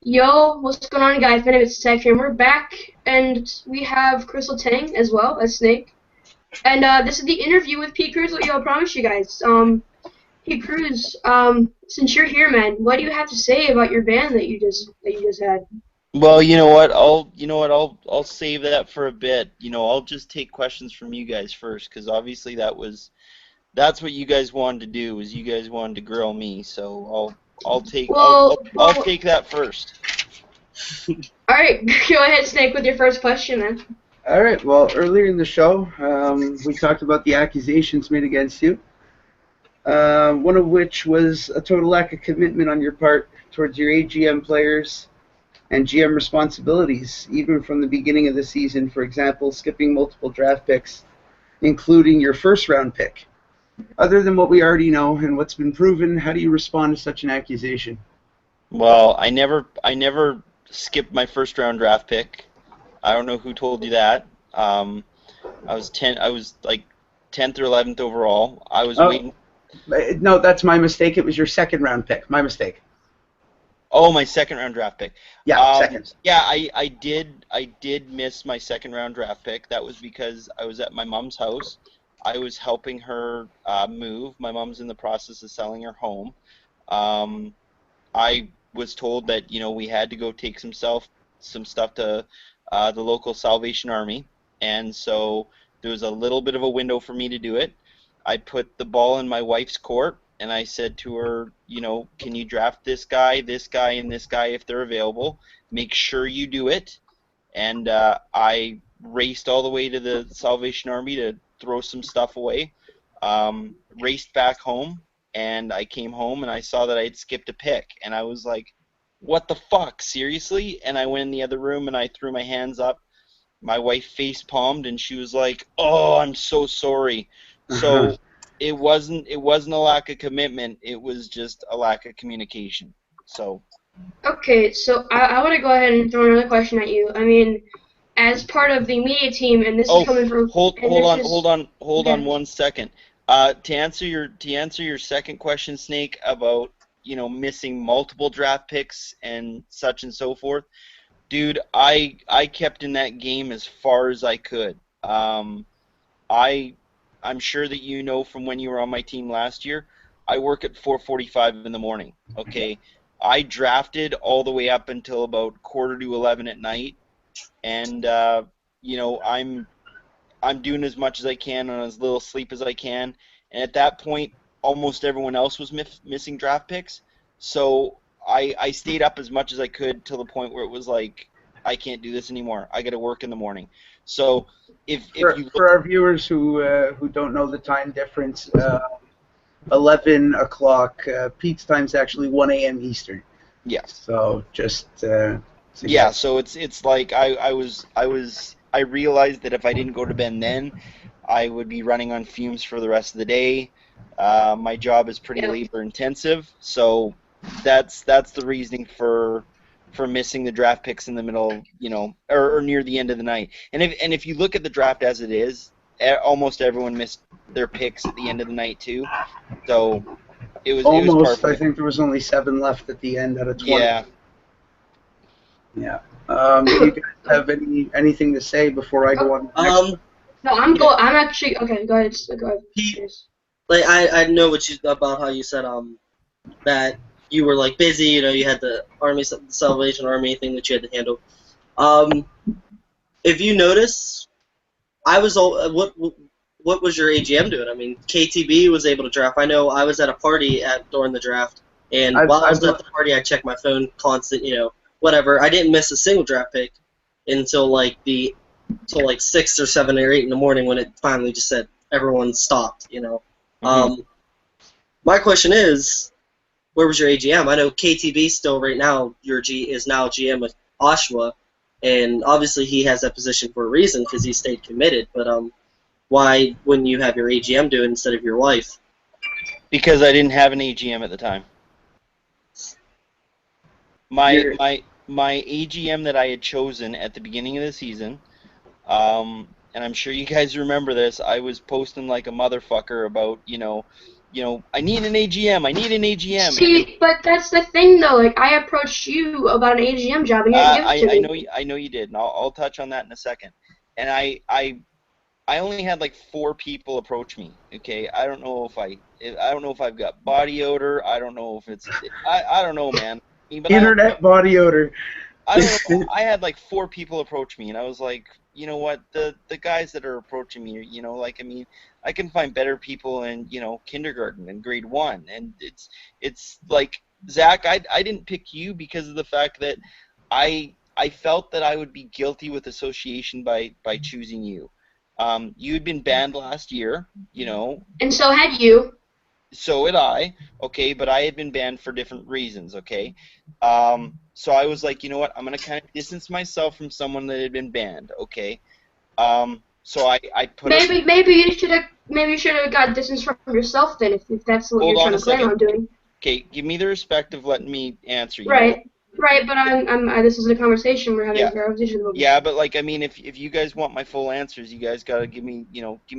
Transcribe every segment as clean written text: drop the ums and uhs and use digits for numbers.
Yo, what's going on, guys? My name is Seth, and we're back, and we have Crystal Tang as well as Snake. And this is the interview with Pete Cruz. Yo, I promise you guys. Pete Cruz, since you're here, man, what do you have to say about your band that you just had? Well, you know what? I'll save that for a bit. I'll just take questions from you guys first, because obviously that's what you guys wanted to do, is you guys wanted to grill me. So I'll take I'll Well, I'll, I'll well, take that first. all right. Go ahead, Snake, with your first question, man. All right. Well, earlier in the show, we talked about the accusations made against you. One of which was a total lack of commitment on your part towards your AGM players and GM responsibilities, even from the beginning of the season. For example, skipping multiple draft picks, including your first round pick. Other than what we already know and what's been proven, how do you respond to such an accusation? Well, I never skipped my first round draft pick. I don't know who told you that. I was like 10th or 11th overall. I was Oh, waiting. no, that's my mistake. It was your second round pick. My mistake. Oh, my second round draft pick. Yeah, second. Yeah, I did miss my second round draft pick. That was because I was at my mom's house. I was helping her move. My mom's in the process of selling her home. Um, I was told that we had to go take some stuff to the local Salvation Army, and so there was a little bit of a window for me to do it. I put the ball in my wife's court, and I said to her, can you draft this guy, and this guy if they're available? Make sure you do it. And I raced all the way to the Salvation Army to throw some stuff away. Raced back home, and I came home and I saw that I had skipped a pick, and I was like, "What the fuck, seriously?" And I went in the other room and I threw my hands up. My wife face palmed, and she was like, "Oh, I'm so sorry." Uh-huh. So it wasn't a lack of commitment. It was just a lack of communication. So. Okay, so I want to go ahead and throw another question at you. I mean, as part of the media team, and this is Oh, coming from, hold and hold this on, hold is, on, hold on okay. 1 second. To answer your second question, Snake, about missing multiple draft picks and such and so forth, dude, I kept in that game as far as I could. I I'm sure that you know from when you were on my team last year, I work at 4:45 in the morning. Okay, I drafted all the way up until about quarter to 11 at night, and you know I'm I'm doing as much as I can on as little sleep as I can. And at that point, almost everyone else was missing draft picks. So I stayed up as much as I could till the point where it was like, I can't do this anymore. I got to work in the morning. So if For you look, for our viewers who don't know the time difference, 11 o'clock Pete's time is actually 1 a.m. Eastern. yeah, So just so you yeah. guys. So it's like I realized that if I didn't go to bed then, I would be running on fumes for the rest of the day. My job is pretty Yep. labor intensive, so that's the reasoning for missing the draft picks in the middle, or near the end of the night. And if you look at the draft as it is, almost everyone missed their picks at the end of the night too. So it was par Almost. for I the think there was only 7 left at the end out of 20. yeah. Yeah. Do you guys have anything to say before I Oh, go on to the next? Um, no, yeah, I'm actually, okay, go ahead, go ahead. Pete, Yes. like I know what you about how you said that you were like busy, you had the Salvation Army thing that you had to handle. Um, if you notice, I was all what was your AGM doing? I mean, KTB was able to draft. I know I was at a party during the draft, and I've, while I I've was at the party, I checked my phone constant, whatever. I didn't miss a single draft pick until till like 6 or 7 or 8 in the morning when it finally just said everyone stopped. Hmm. Um, my question is, where was your AGM? I know KTB still right now. Your G is now GM with Oshawa, and obviously he has that position for a reason because he stayed committed. But why wouldn't you have your AGM do it instead of your wife? Because I didn't have an AGM at the time. My you're, my my AGM that I had chosen at the beginning of the season, and I'm sure you guys remember this. I was posting like a motherfucker about you know, I need an AGM. I need an AGM. See, but that's the thing though. Like I approached you about an AGM job and you didn't give it to me. I know you did, and I'll touch on that in a second. And I only had like 4 people approach me. Okay, I don't know if I've got body odor. I don't know if it's I don't know, man. But Internet body odor. I don't know. I had like 4 people approach me, and I was like, you know what? The guys that are approaching me, you know, like I mean, I can find better people in, you know, kindergarten and grade 1, and it's like, Zach, I didn't pick you because of the fact that I felt that I would be guilty with association by choosing you. You had been banned last year, you know. And so had you. So had I, okay, but I had been banned for different reasons, okay. So I was like, you know what, I'm gonna kind of distance myself from someone that had been banned, okay. So I put maybe you should have got distance from yourself then, if that's what you're trying to plan on doing. Okay, give me the respect of letting me answer you. Right. Right, but this is a conversation we're having. Yeah, but like I mean, if you guys want my full answers, you guys gotta give me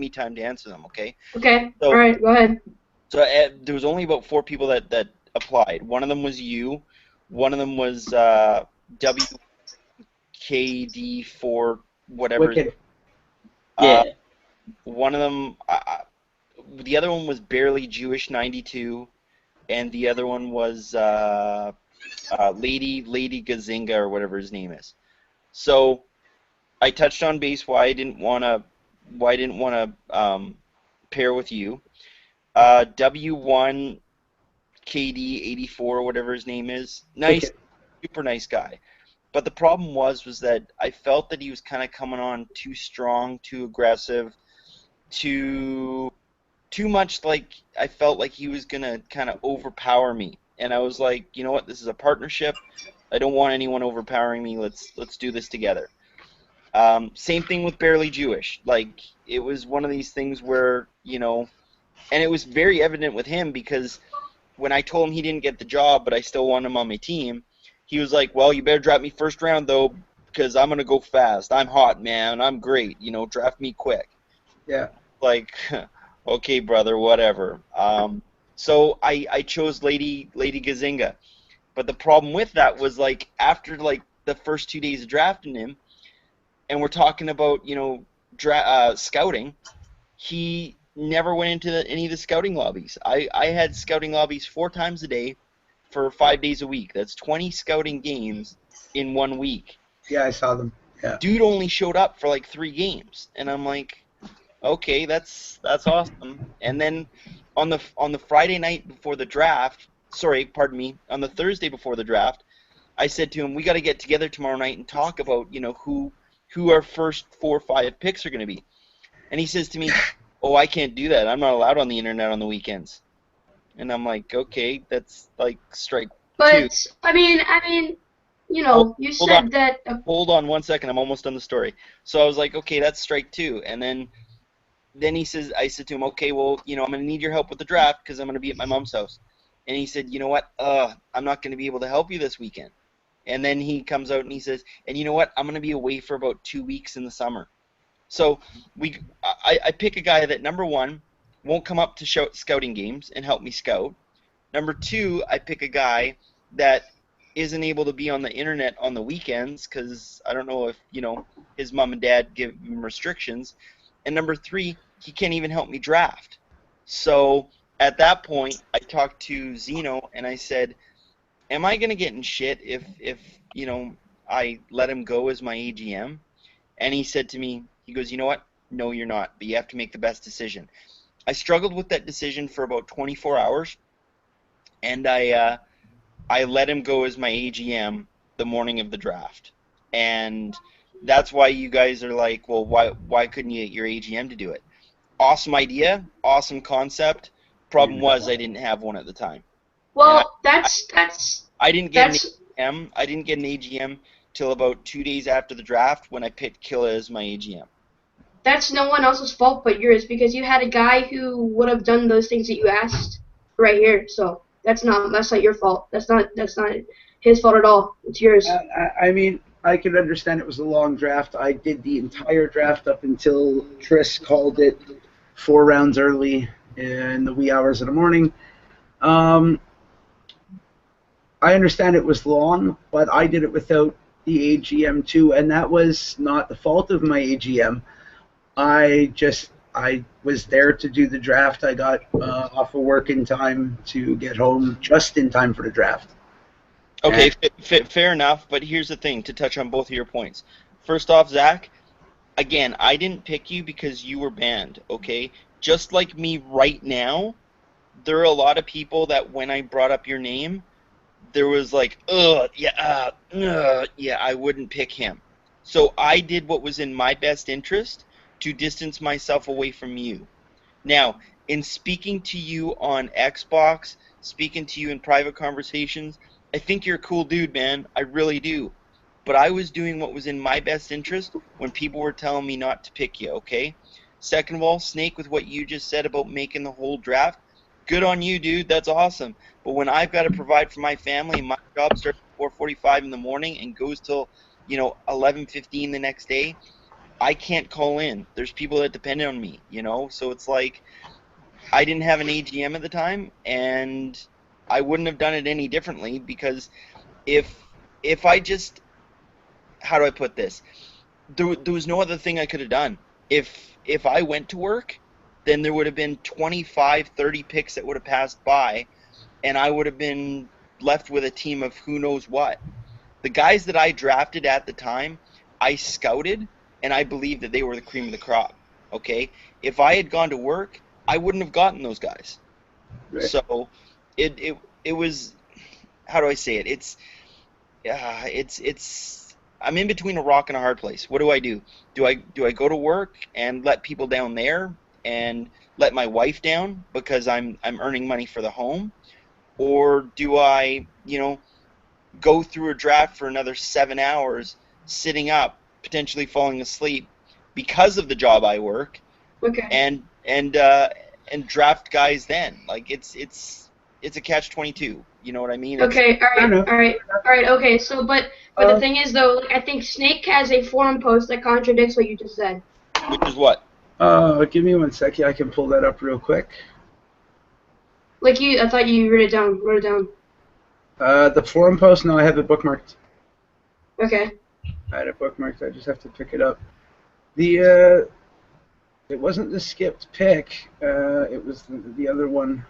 time to answer them, okay? Okay. So, all right, go ahead. So there was only about 4 people that applied. One of them was you. One of them was WKD4 whatever. Wicked. Yeah. One of them, the other one was Barely Jewish 92, and the other one was Lady Gazinga or whatever his name is. So I touched on base why I didn't want to pair with you. W1 KD84 or whatever his name is, nice, super nice guy. But the problem was that I felt that he was kind of coming on too strong, too aggressive, too much. Like I felt like he was gonna kind of overpower me, and I was like, you know what, this is a partnership. I don't want anyone overpowering me. Let's do this together. Same thing with Barely Jewish. Like it was one of these things where, you know, and it was very evident with him because when I told him he didn't get the job, but I still want him on my team, he was like, well, you better draft me first round, though, because I'm going to go fast. I'm hot, man. I'm great. You know, draft me quick. Yeah. Like, okay, brother, whatever. So I chose Lady Gazinga. But the problem with that was, like, after, like, the first 2 days of drafting him, and we're talking about, you know, scouting, he never went into any of the scouting lobbies. I had scouting lobbies 4 times a day for 5 days a week. That's 20 scouting games in 1 week. Yeah, I saw them. Yeah. Dude only showed up for like 3 games, and I'm like, okay, that's awesome. And then on the Friday night before the draft, on the Thursday before the draft, I said to him, we got to get together tomorrow night and talk about, you know, who our first 4 or 5 picks are going to be. And he says to me, oh, I can't do that. I'm not allowed on the internet on the weekends. And I'm like, okay, that's like strike 2. But I mean, you know, you said that. Hold on 1 second. I'm almost done the story. So I was like, okay, that's strike 2. And then he says, I said to him, okay, well, you know, I'm going to need your help with the draft because I'm going to be at my mom's house. And he said, you know what? I'm not going to be able to help you this weekend. And then he comes out and he says, and you know what? I'm going to be away for about 2 weeks in the summer. So I pick a guy that, number 1, won't come up to scouting games and help me scout. Number 2, I pick a guy that isn't able to be on the internet on the weekends because I don't know if, you know, his mom and dad give him restrictions. And number 3, he can't even help me draft. So at that point, I talked to Zeno and I said, am I going to get in shit if, you know, I let him go as my AGM? And he said to me, he goes, you know what? No, you're not, but you have to make the best decision. I struggled with that decision for about 24 hours, and I let him go as my AGM the morning of the draft. And that's why you guys are like, well, why couldn't you get your AGM to do it? Awesome idea, awesome concept. Problem was I didn't have one at the time. Well, I didn't get an AGM. I didn't get an AGM till about 2 days after the draft when I picked Killa as my AGM. That's no one else's fault but yours because you had a guy who would have done those things that you asked right here. So that's not your fault. That's not his fault at all. It's yours. I mean, I could understand it was a long draft. I did the entire draft up until Tris called it 4 rounds early, in the wee hours of the morning. I understand it was long, but I did it without the AGM too, and that was not the fault of my AGM. I was there to do the draft. I got off of work in time to get home just in time for the draft. Okay, fair enough, but here's the thing, to touch on both of your points. First off, Zach, again, I didn't pick you because you were banned, okay? Just like me right now, there are a lot of people that when I brought up your name, there was like, yeah, I wouldn't pick him. So I did what was in my best interest to distance myself away from you. Now, in speaking to you on Xbox, speaking to you in private conversations, I think you're a cool dude, man. I really do. But I was doing what was in my best interest when people were telling me not to pick you, okay? Second of all, Snake, with what you just said about making the whole draft, good on you, dude. That's awesome. But when I've got to provide for my family, my job starts at 4:45 in the morning and goes till, 11:15 the next day, I can't call in. There's people that depend on me, So it's like I didn't have an AGM at the time, and I wouldn't have done it any differently because if I just, how do I put this? There was no other thing I could have done. If I went to work, then there would have been 25, 30 picks that would have passed by, and I would have been left with a team of who knows what. The guys that I drafted at the time, I scouted, and I believed that they were the cream of the crop, okay? If I had gone to work, I wouldn't have gotten those guys. Right. So it was, how do I say it? It's I'm in between a rock and a hard place. What do I do? Do I go to work and let people down there and let my wife down because I'm earning money for the home, or do I go through a draft for another 7 hours, sitting up, potentially falling asleep because of the job I work, okay, and draft guys then? Like it's a catch-22. You know what I mean? Okay, all right. Okay, so but the thing is though, I think Snake has a forum post that contradicts what you just said. Which is what? Give me 1 second. I can pull that up real quick. I thought you wrote it down. The forum post? No, I have it bookmarked. Okay. I had it bookmarked. I just have to pick it up. It wasn't the skipped pick. It was the other one.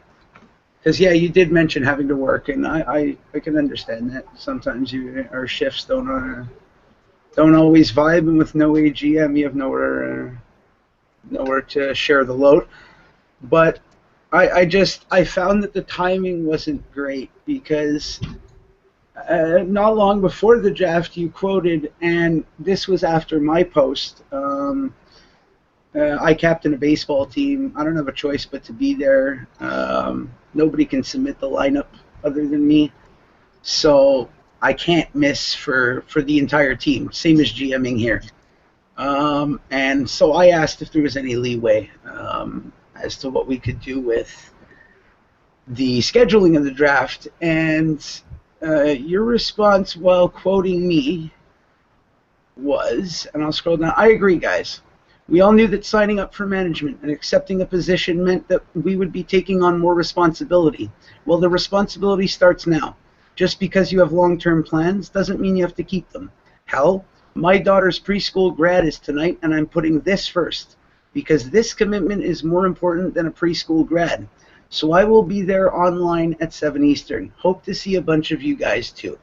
Because yeah, you did mention having to work, and I can understand that. Sometimes our shifts don't always vibe, and with no AGM, you have nowhere to share the load. But I found that the timing wasn't great because not long before the draft you quoted, and this was after my post. I captain a baseball team. I don't have a choice but to be there. Nobody can submit the lineup other than me, so I can't miss for the entire team. Same as GMing here. And so I asked if there was any leeway as to what we could do with the scheduling of the draft, and your response while quoting me was, and I'll scroll down, I agree, guys. We all knew that signing up for management and accepting a position meant that we would be taking on more responsibility. Well, the responsibility starts now. Just because you have long-term plans doesn't mean you have to keep them. Hell, my daughter's preschool grad is tonight, and I'm putting this first, because this commitment is more important than a preschool grad. So I will be there online at 7 Eastern. Hope to see a bunch of you guys too.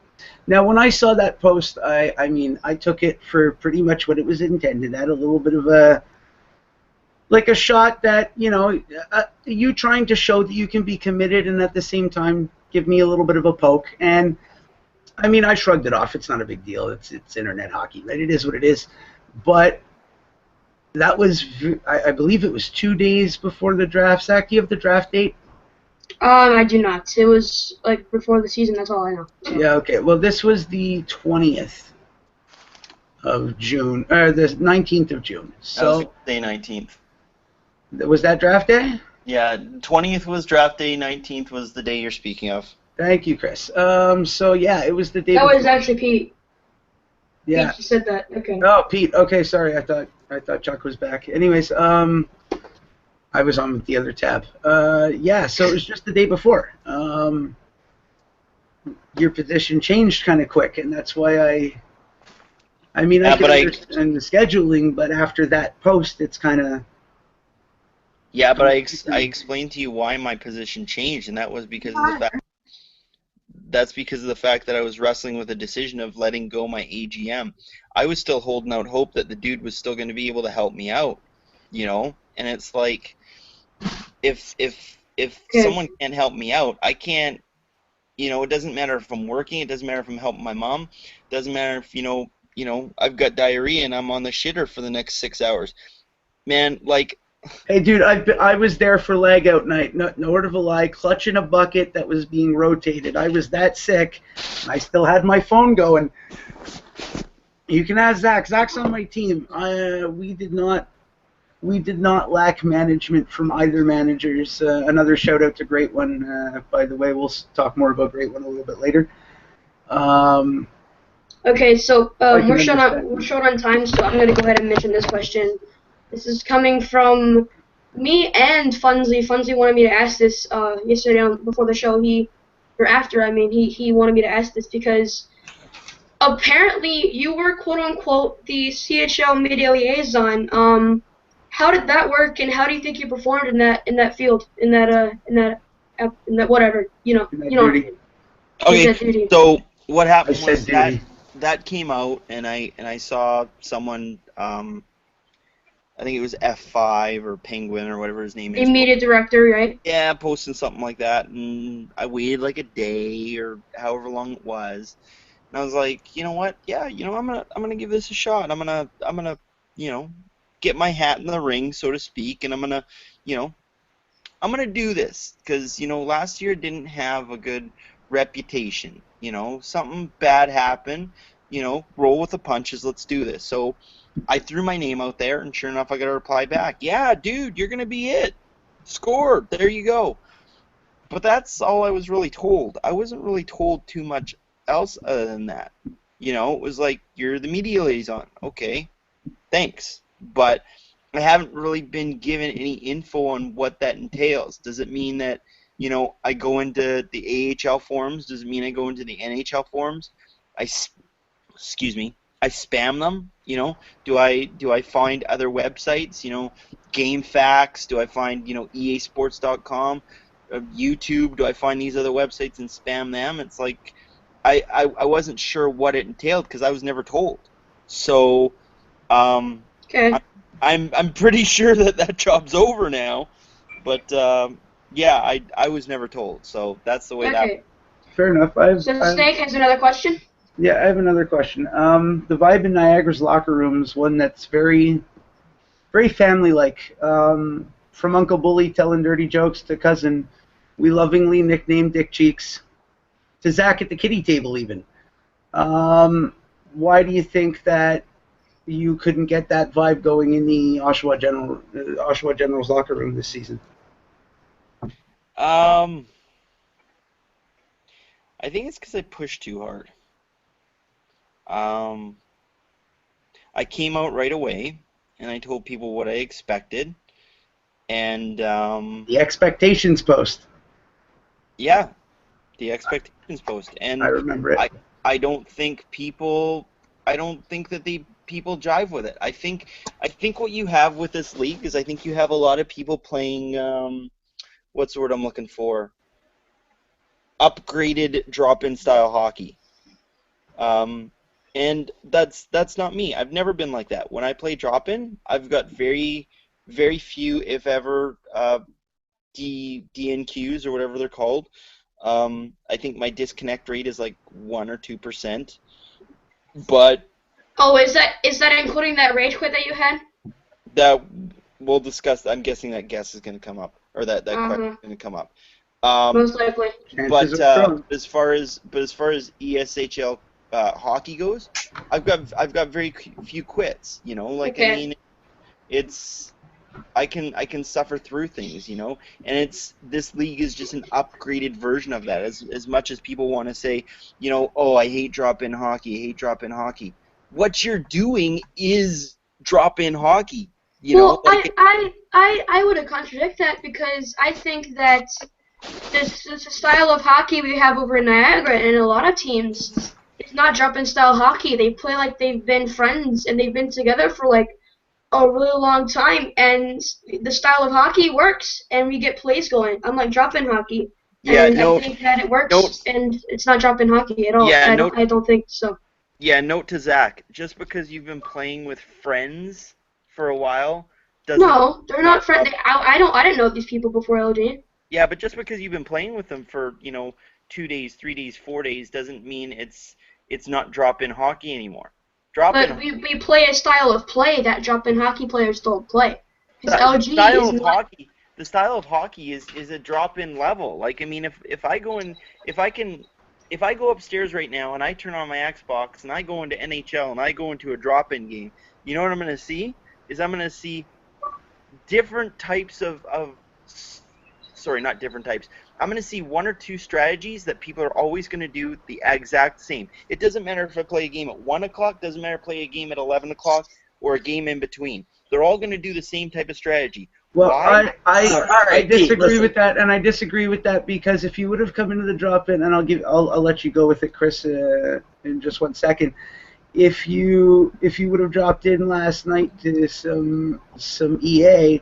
Now, when I saw that post, I took it for pretty much what it was intended at, a little bit of a shot that, you trying to show that you can be committed and at the same time give me a little bit of a poke. And, I shrugged it off. It's not a big deal. It's internet hockey, right? It is what it is. But that was, I believe it was 2 days before the draft. Zach, do you have the draft date? I do not. It was before the season. That's all I know. Yeah. Okay. Well, this was the 20th of June, or the 19th of June. So that was day 19th. Was that draft day? Yeah. 20th was draft day. 19th was the day you're speaking of. Thank you, Chris. So yeah, it was the day. That was actually Pete. Yeah. Pete said that. Okay. Oh, Pete. Okay, sorry. I thought Chuck was back. Anyways, I was on with the other tab. Yeah, so it was just the day before. Your position changed kind of quick, and that's why I mean, I Yeah, can but understand the scheduling, but after that post, it's kind of... Yeah, but I explained to you why my position changed, and that was because of the fact that I was wrestling with a decision of letting go my AGM. I was still holding out hope that the dude was still going to be able to help me out, you know? And it's like, if someone can't help me out, I can't, you know, it doesn't matter if I'm working, it doesn't matter if I'm helping my mom, it doesn't matter if, I've got diarrhea and I'm on the shitter for the next 6 hours. Man, like, Hey, dude, I was there for leg out night. No word of a lie, clutching a bucket that was being rotated. I was that sick. I still had my phone going. You can ask Zach. Zach's on my team. We did not lack management from either managers. Another shout out to Great One. By the way, we'll talk more about Great One a little bit later. Okay, so we're short understand. on time, so I'm going to go ahead and mention this question. This is coming from me and Funzy. Funzy wanted me to ask this yesterday before the show. He wanted me to ask this because apparently you were quote unquote the CHL media liaison. How did that work, and how do you think you performed in that field, in that whatever, Duty. okay, that duty? so what I happened said was duty. that came out, and I saw someone, I think it was F5 or Penguin or whatever his name The is. media director, right? Yeah, posting something like that, and I waited like a day or however long it was, and I was like, you know what? Yeah, I'm gonna give this a shot. I'm gonna, get my hat in the ring, so to speak, and I'm gonna do this because last year didn't have a good reputation. Something bad happened. Roll with the punches. Let's do this. So I threw my name out there, and sure enough, I got a reply back. Yeah, dude, you're gonna be it. Score. There you go. But that's all I was really told. I wasn't really told too much else other than that. It was like, you're the media liaison. Okay, thanks. But I haven't really been given any info on what that entails. Does it mean that, I go into the AHL forums? Does it mean I go into the NHL forums? Excuse me, I spam them. Do I find other websites? GameFAQs. Do I find EASports.com, YouTube? Do I find these other websites and spam them? It's like I wasn't sure what it entailed because I was never told. So Okay. I'm pretty sure that job's over now, but yeah, I was never told. So that's the way that. Okay. Fair enough. So Snake has another question. Yeah, I have another question. The vibe in Niagara's locker room is one that's very, very family-like. From Uncle Bully telling dirty jokes to cousin, we lovingly nicknamed Dick Cheeks, to Zach at the kitty table even. Why do you think that you couldn't get that vibe going in the Oshawa General's locker room this season? I think it's because I pushed too hard. I came out right away, and I told people what I expected, and The expectations post. yeah, the expectations post, and I remember it. I don't think that the people jive with it. I think what you have with this league is I think you have a lot of people playing what's the word I'm looking for? Upgraded drop-in style hockey. And that's not me. I've never been like that. When I play drop-in, I've got very, very few, if ever, DNQs or whatever they're called. I think my disconnect rate is like 1 or 2%. But Oh, is that including that rage quit that you had? that we'll discuss. I'm guessing that guess is going to come up, or that question is going to come up. Most likely. Chances are strong. as far as ESHL hockey goes, I've got very few quits. Okay. I mean, it's I can suffer through things, and this league is just an upgraded version of that. As much as people want to say, oh, I hate drop-in hockey, What you're doing is drop-in hockey. You know, like, I would contradict that because I think that this style of hockey we have over in Niagara and a lot of teams, it's not drop-in style hockey. They play like they've been friends and they've been together for like a really long time, and the style of hockey works and we get plays going. Unlike drop-in hockey. yeah, And no, I think that it works, no, and it's not drop-in hockey at all. Yeah, I don't think so. yeah. Note to Zach: just because you've been playing with friends for a while doesn't. No, they're not friends. I didn't know these people before LG. Yeah, but just because you've been playing with them for 2 days, 3 days, 4 days doesn't mean it's not drop-in hockey anymore. But we play a style of play that drop-in hockey players don't play. Because LG style is of not. hockey. The style of hockey is a drop-in level. Like, I mean, if I go upstairs right now and I turn on my Xbox and I go into NHL and I go into a drop-in game, you know what I'm going to see? I'm going to see different types sorry, not different types. I'm going to see 1 or 2 strategies that people are always going to do the exact same. It doesn't matter if I play a game at 1 o'clock, doesn't matter if I play a game at 11 o'clock, or a game in between. They're all going to do the same type of strategy. Well, Why? I disagree Pete, with that, and I disagree with that because if you would have come into the drop-in, and I'll let you go with it, Chris, in just 1 second. If you would have dropped in last night to some EA,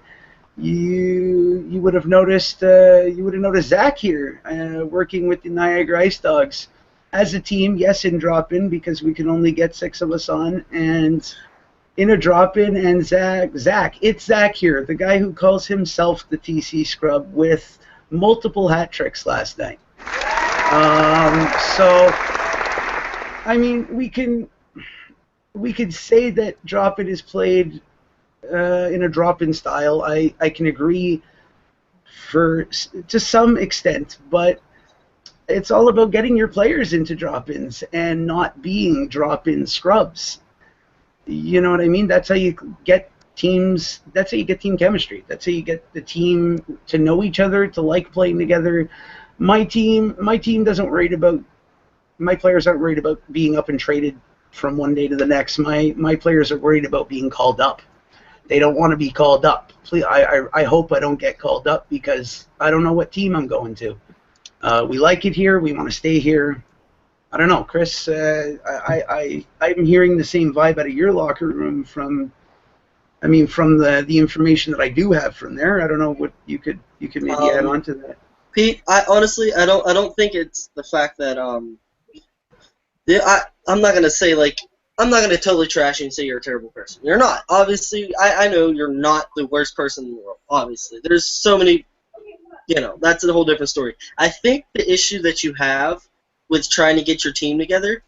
you would have noticed Zach here working with the Niagara Ice Dogs as a team. Yes, in drop-in because we can only get 6 of us on, and in a drop-in, and it's Zach here, the guy who calls himself the TC Scrub with multiple hat tricks last night. So, I mean, we could say that drop-in is played in a drop-in style. I can agree to some extent, but it's all about getting your players into drop-ins and not being drop-in scrubs. You know what I mean? That's how you get teams. That's how you get team chemistry. That's how you get the team to know each other, to like playing together. My team doesn't worry about. My players aren't worried about being up and traded from one day to the next. My players are worried about being called up. They don't want to be called up. Please, I hope I don't get called up because I don't know what team I'm going to. We like it here. We want to stay here. I don't know, Chris. I'm hearing the same vibe out of your locker room from the information that I do have from there. I don't know what you could maybe add on to that. Pete, I don't think it's the fact that I'm not gonna say I'm not gonna totally trash you and say you're a terrible person. You're not. Obviously, I know you're not the worst person in the world. Obviously, there's so many. That's a whole different story. I think the issue that you have with trying to get your team together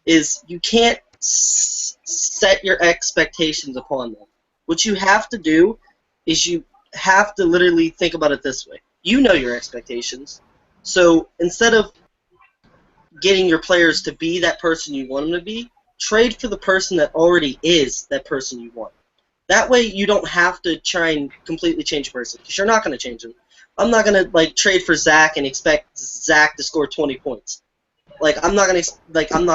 is you can't set your expectations upon them. What you have to do is you have to literally think about it this way. You know your expectations. So instead of getting your players to be that person you want them to be, trade for the person that already is that person you want. That way you don't have to try and completely change a person, because you're not going to change them. I'm not going to trade for Zach and expect Zach to score 20 points. I'm not gonna.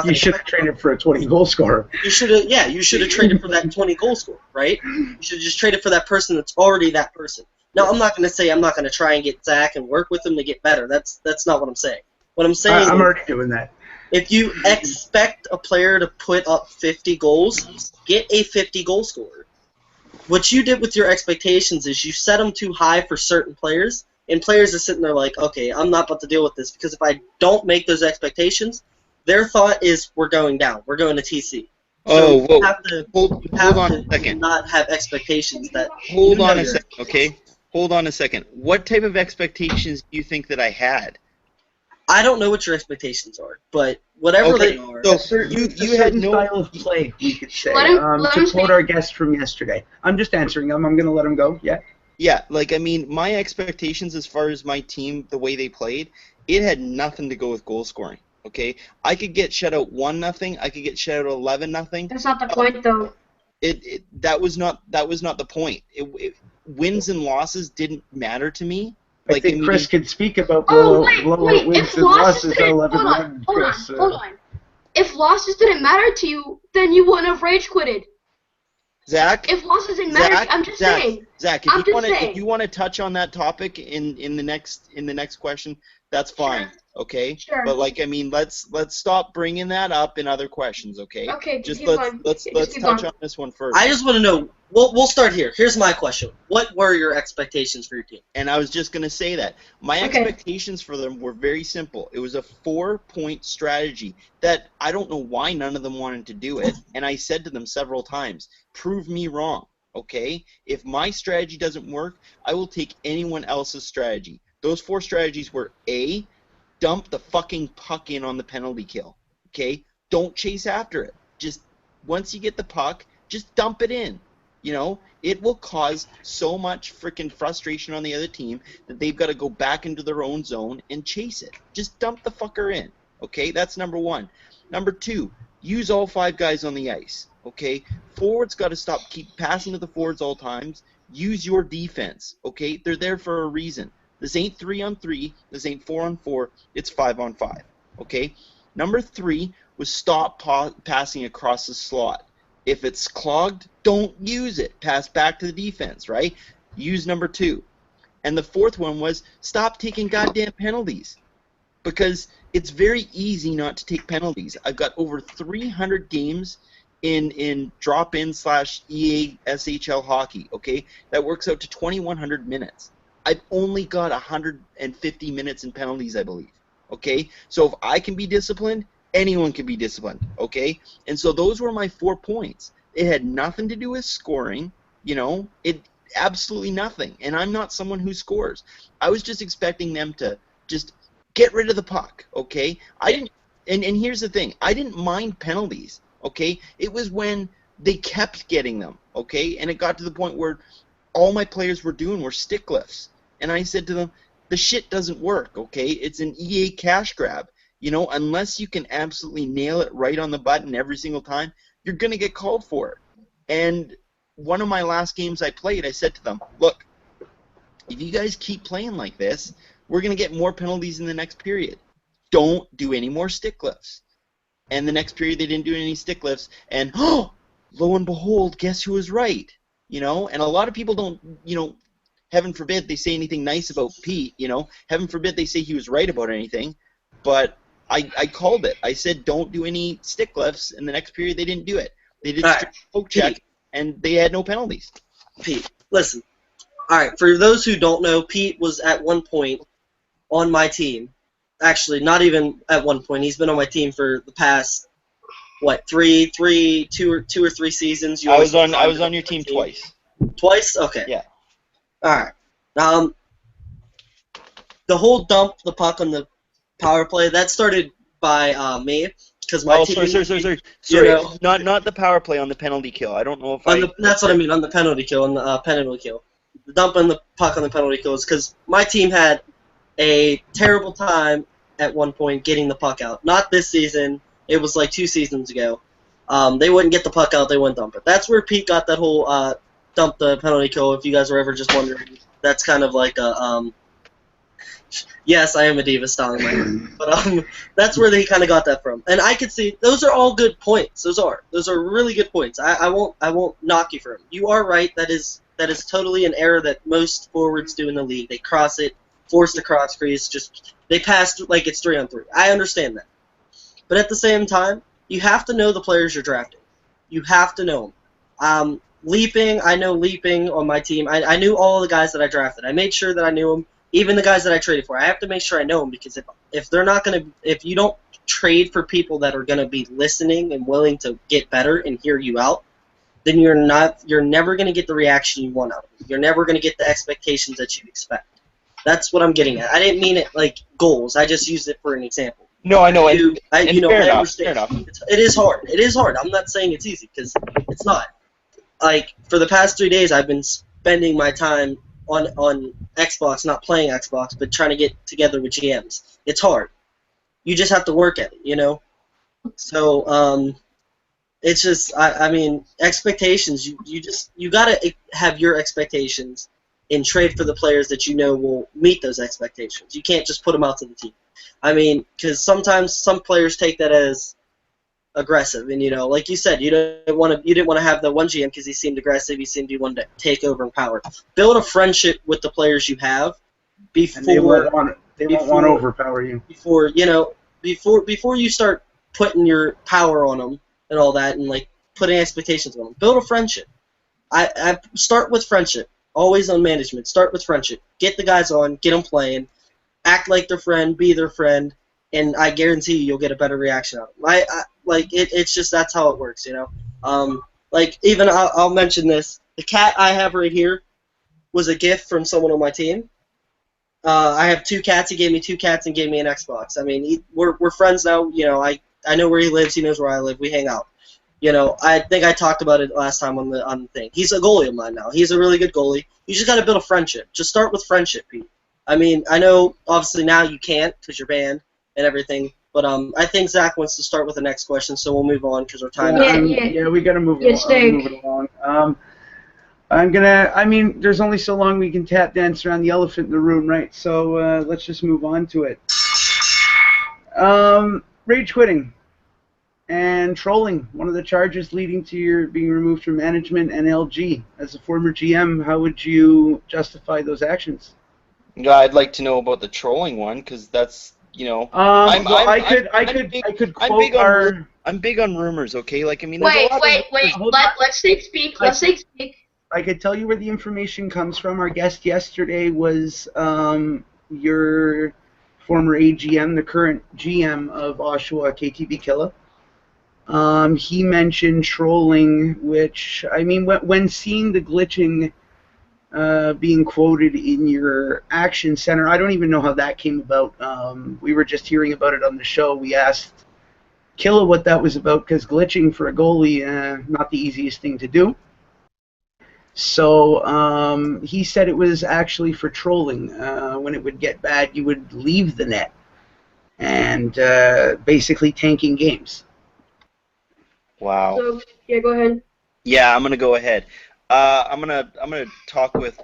You should have traded for a 20-goal scorer. You should have. Yeah, you should have traded for that 20-goal scorer, right? You should have just traded for that person that's already that person. Now, I'm not gonna say I'm not gonna try and get Zach and work with him to get better. That's not what I'm saying. What I'm saying. I'm already doing that. If you expect a player to put up 50 goals, get a 50-goal scorer. What you did with your expectations is you set them too high for certain players. And players are sitting there like, okay, I'm not about to deal with this because if I don't make those expectations, their thought is we're going down. We're going to TC. So whoa. You have Hold on a second. Not have expectations that. Hold on a second, okay? Hold on a second. What type of expectations do you think that I had? I don't know what your expectations are, but whatever they are. So you had no style of play, we could say. Let him to quote our guest from yesterday. I'm just answering him. I'm going to let him go. Yeah. Yeah, my expectations as far as my team, the way they played, it had nothing to go with goal scoring. Okay, I could get shut out 1-0. I could get shut out 11-0. That's not the point, though. That was not the point. Wins and losses didn't matter to me. I think Chris could speak about blowout wins and losses at 11-1. Hold on. If losses didn't matter to you, then you wouldn't have rage quitted. Zach. If losses didn't matter, I'm just saying. Zach, if you want to touch on that topic in the next question, that's fine. Sure. Okay. Sure. But like, I mean, let's stop bringing that up in other questions. Okay. Okay. Just keep let's going. touch on this one first. I just want to know. We'll start here. Here's my question. What were your expectations for your team? And I was just going to say that. My expectations for them were very simple. It was a 4-point strategy that I don't know why none of them wanted to do it. And I said to them several times, prove me wrong, okay? If my strategy doesn't work, I will take anyone else's strategy. Those 4 strategies were A, dump the fucking puck in on the penalty kill, okay? Don't chase after it. Just once you get the puck, just dump it in. You know, it will cause so much freaking frustration on the other team that they've got to go back into their own zone and chase it. Just dump the fucker in, okay? That's number 1. Number 2, use all 5 guys on the ice, okay? Forwards got to keep passing to the forwards all times. Use your defense, okay? They're there for a reason. This ain't 3-on-3. This ain't 4-on-4. It's 5-on-5, okay? Number 3 was stop passing across the slot. If it's clogged, don't use it. Pass back to the defense, right? Use number 2. And the 4th one was stop taking goddamn penalties. Because it's very easy not to take penalties. I've got over 300 games in drop-in / EA SHL hockey, okay? That works out to 2,100 minutes. I've only got 150 minutes in penalties, I believe, okay? So if I can be disciplined, anyone can be disciplined, okay? And so those were my 4 points. It had nothing to do with scoring, you know? It absolutely nothing. And I'm not someone who scores. I was just expecting them to just get rid of the puck, okay? I didn't. And here's the thing. I didn't mind penalties, okay? It was when they kept getting them, okay? And it got to the point where all my players were doing were stick lifts. And I said to them, the shit doesn't work, okay? It's an EA cash grab. You know, unless you can absolutely nail it right on the button every single time, you're going to get called for it. And one of my last games I played, I said to them, look, if you guys keep playing like this, we're going to get more penalties in the next period. Don't do any more stick lifts. And the next period they didn't do any stick lifts. And, oh, lo and behold, guess who was right? You know, and a lot of people don't, you know, heaven forbid they say anything nice about Pete, you know. Heaven forbid they say he was right about anything. But I called it. I said don't do any stick lifts. In the next period, they didn't do it. They did a poke check, and they had no penalties. Pete, listen. All right, for those who don't know, Pete was at one point on my team. Actually, not even at one point. He's been on my team for the past, what, two or three seasons. I was on your team twice. Twice? Okay. Yeah. All right. The whole dump the puck on the power play, that started by me, because my team... Sorry. You know, not the power play, on the penalty kill. I don't know if that's what I mean, on the penalty kill, The dumping the puck on the penalty kill is because my team had a terrible time at one point getting the puck out. Not this season. It was like 2 seasons ago. They wouldn't get the puck out. They wouldn't dump it. That's where Pete got that whole dump the penalty kill, if you guys were ever just wondering. That's kind of like a... Yes, I am a diva styling my hair. But that's where they kind of got that from. And I could see those are all good points. Those are really good points. I won't knock you for them. You are right. That is totally an error that most forwards do in the league. They cross it, force the cross crease, just they pass like it's 3-on-3. I understand that. But at the same time, you have to know the players you're drafting. You have to know them. Leaping, I know Leaping on my team. I knew all the guys that I drafted. I made sure that I knew them. Even the guys that I traded for, I have to make sure I know them, because if you don't trade for people that are gonna be listening and willing to get better and hear you out, then you're never gonna get the reaction you want out of it. You're never gonna get the expectations that you expect. That's what I'm getting at. I didn't mean it like goals. I just used it for an example. No, I know. I Fair understand. enough. It is hard. It is hard. I'm not saying it's easy, because it's not. Like, for the past 3 days, I've been spending my time on Xbox, not playing Xbox, but trying to get together with GMs. It's hard. You just have to work at it, you know? So, it's just, I mean, expectations, you gotta have your expectations and trade for the players that you know will meet those expectations. You can't just put them out to the team. I mean, because sometimes some players take that as, aggressive. And like you said, you didn't want to have the one GM because he seemed aggressive. He seemed to want to take over and power. Build a friendship with the players you have before And they won't want to overpower you. Before you start putting your power on them and all that, and like putting expectations on them. Build a friendship. I start with friendship. Always on management. Start with friendship. Get the guys on. Get them playing. Act like their friend. Be their friend. And I guarantee you'll get a better reaction out of them. It's just that's how it works, even I'll mention this. The cat I have right here was a gift from someone on my team. I have 2 cats. He gave me 2 cats and gave me an Xbox. I mean, we're friends now. I know where he lives. He knows where I live. We hang out. I think I talked about it last time on the thing. He's a goalie of mine now. He's a really good goalie. You just got to build a friendship. Just start with friendship, Pete. I mean, I know obviously now you can't because you're banned and everything. But I think Zach wants to start with the next question, so we'll move on because our time. Yeah, we got to move it along. There's only so long we can tap dance around the elephant in the room, right? So let's just move on to it. Rage quitting and trolling, one of the charges leading to your being removed from management and LG. As a former GM, how would you justify those actions? I'd like to know about the trolling one, because that's, I'm big on rumors, okay? Like, I mean, wait. Let's speak. I could tell you where the information comes from. Our guest yesterday was your former AGM, the current GM of Oshawa, KTB Killa. He mentioned trolling, which, I mean, when seeing the glitching being quoted in your action center, I don't even know how that came about. We were just hearing about it on the show. We asked Killa what that was about, because glitching for a goalie, not the easiest thing to do. So he said it was actually for trolling. When it would get bad, you would leave the net and basically tanking games. Wow. So, yeah, go ahead. Yeah, I'm gonna go ahead. I'm gonna talk with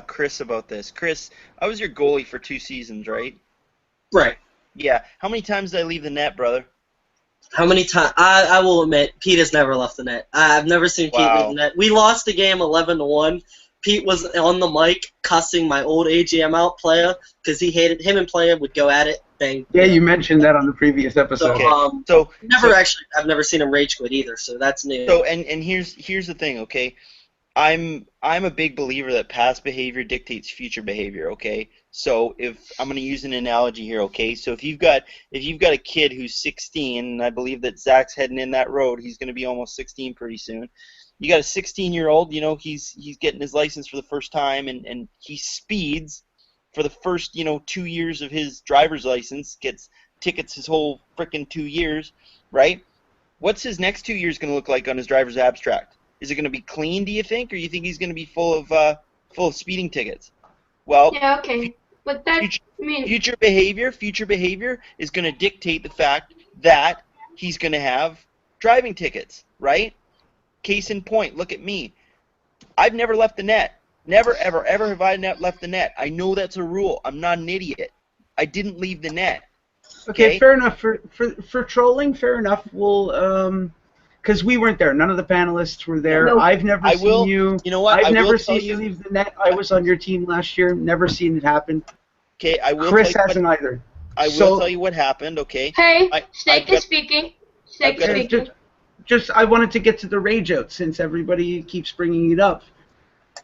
Chris about this. Chris, I was your goalie for 2 seasons, right? Right. Yeah. How many times did I leave the net, brother? How many times? I will admit, Pete has never left the net. I've never seen Pete leave the net. We lost the game 11-1. Pete was on the mic cussing my old AGM out, Playa, because he hated him and Playa would go at it. Bang. Yeah, you mentioned that on the previous episode. I've never seen him rage quit either, so that's new. So and here's the thing, okay? I'm a big believer that past behavior dictates future behavior, okay? So if I'm going to use an analogy here, okay? So if you've got a kid who's 16, and I believe that Zach's heading in that road, he's going to be almost 16 pretty soon. You got a 16-year-old, he's getting his license for the first time, and he speeds for the first, 2 years of his driver's license, gets tickets his whole frickin' 2 years, right? What's his next 2 years going to look like on his driver's abstract? Is it going to be clean, do you think, or you think he's going to be full of speeding tickets? Well, yeah, okay, but that future behavior is going to dictate the fact that he's going to have driving tickets, right? Case in point, look at me. I've never left the net. Never, ever, ever have I left the net. I know that's a rule. I'm not an idiot. I didn't leave the net. Okay, fair enough. For trolling, fair enough. We'll because we weren't there. None of the panelists were there. No. I've never seen you. You know what? I've never seen you leave the net. I was on your team last year. Never seen it happen. Okay, I will. Chris hasn't either. I will tell you what happened. Okay. Hey, Snake is speaking. Snake is speaking. Just I wanted to get to the rage out since everybody keeps bringing it up.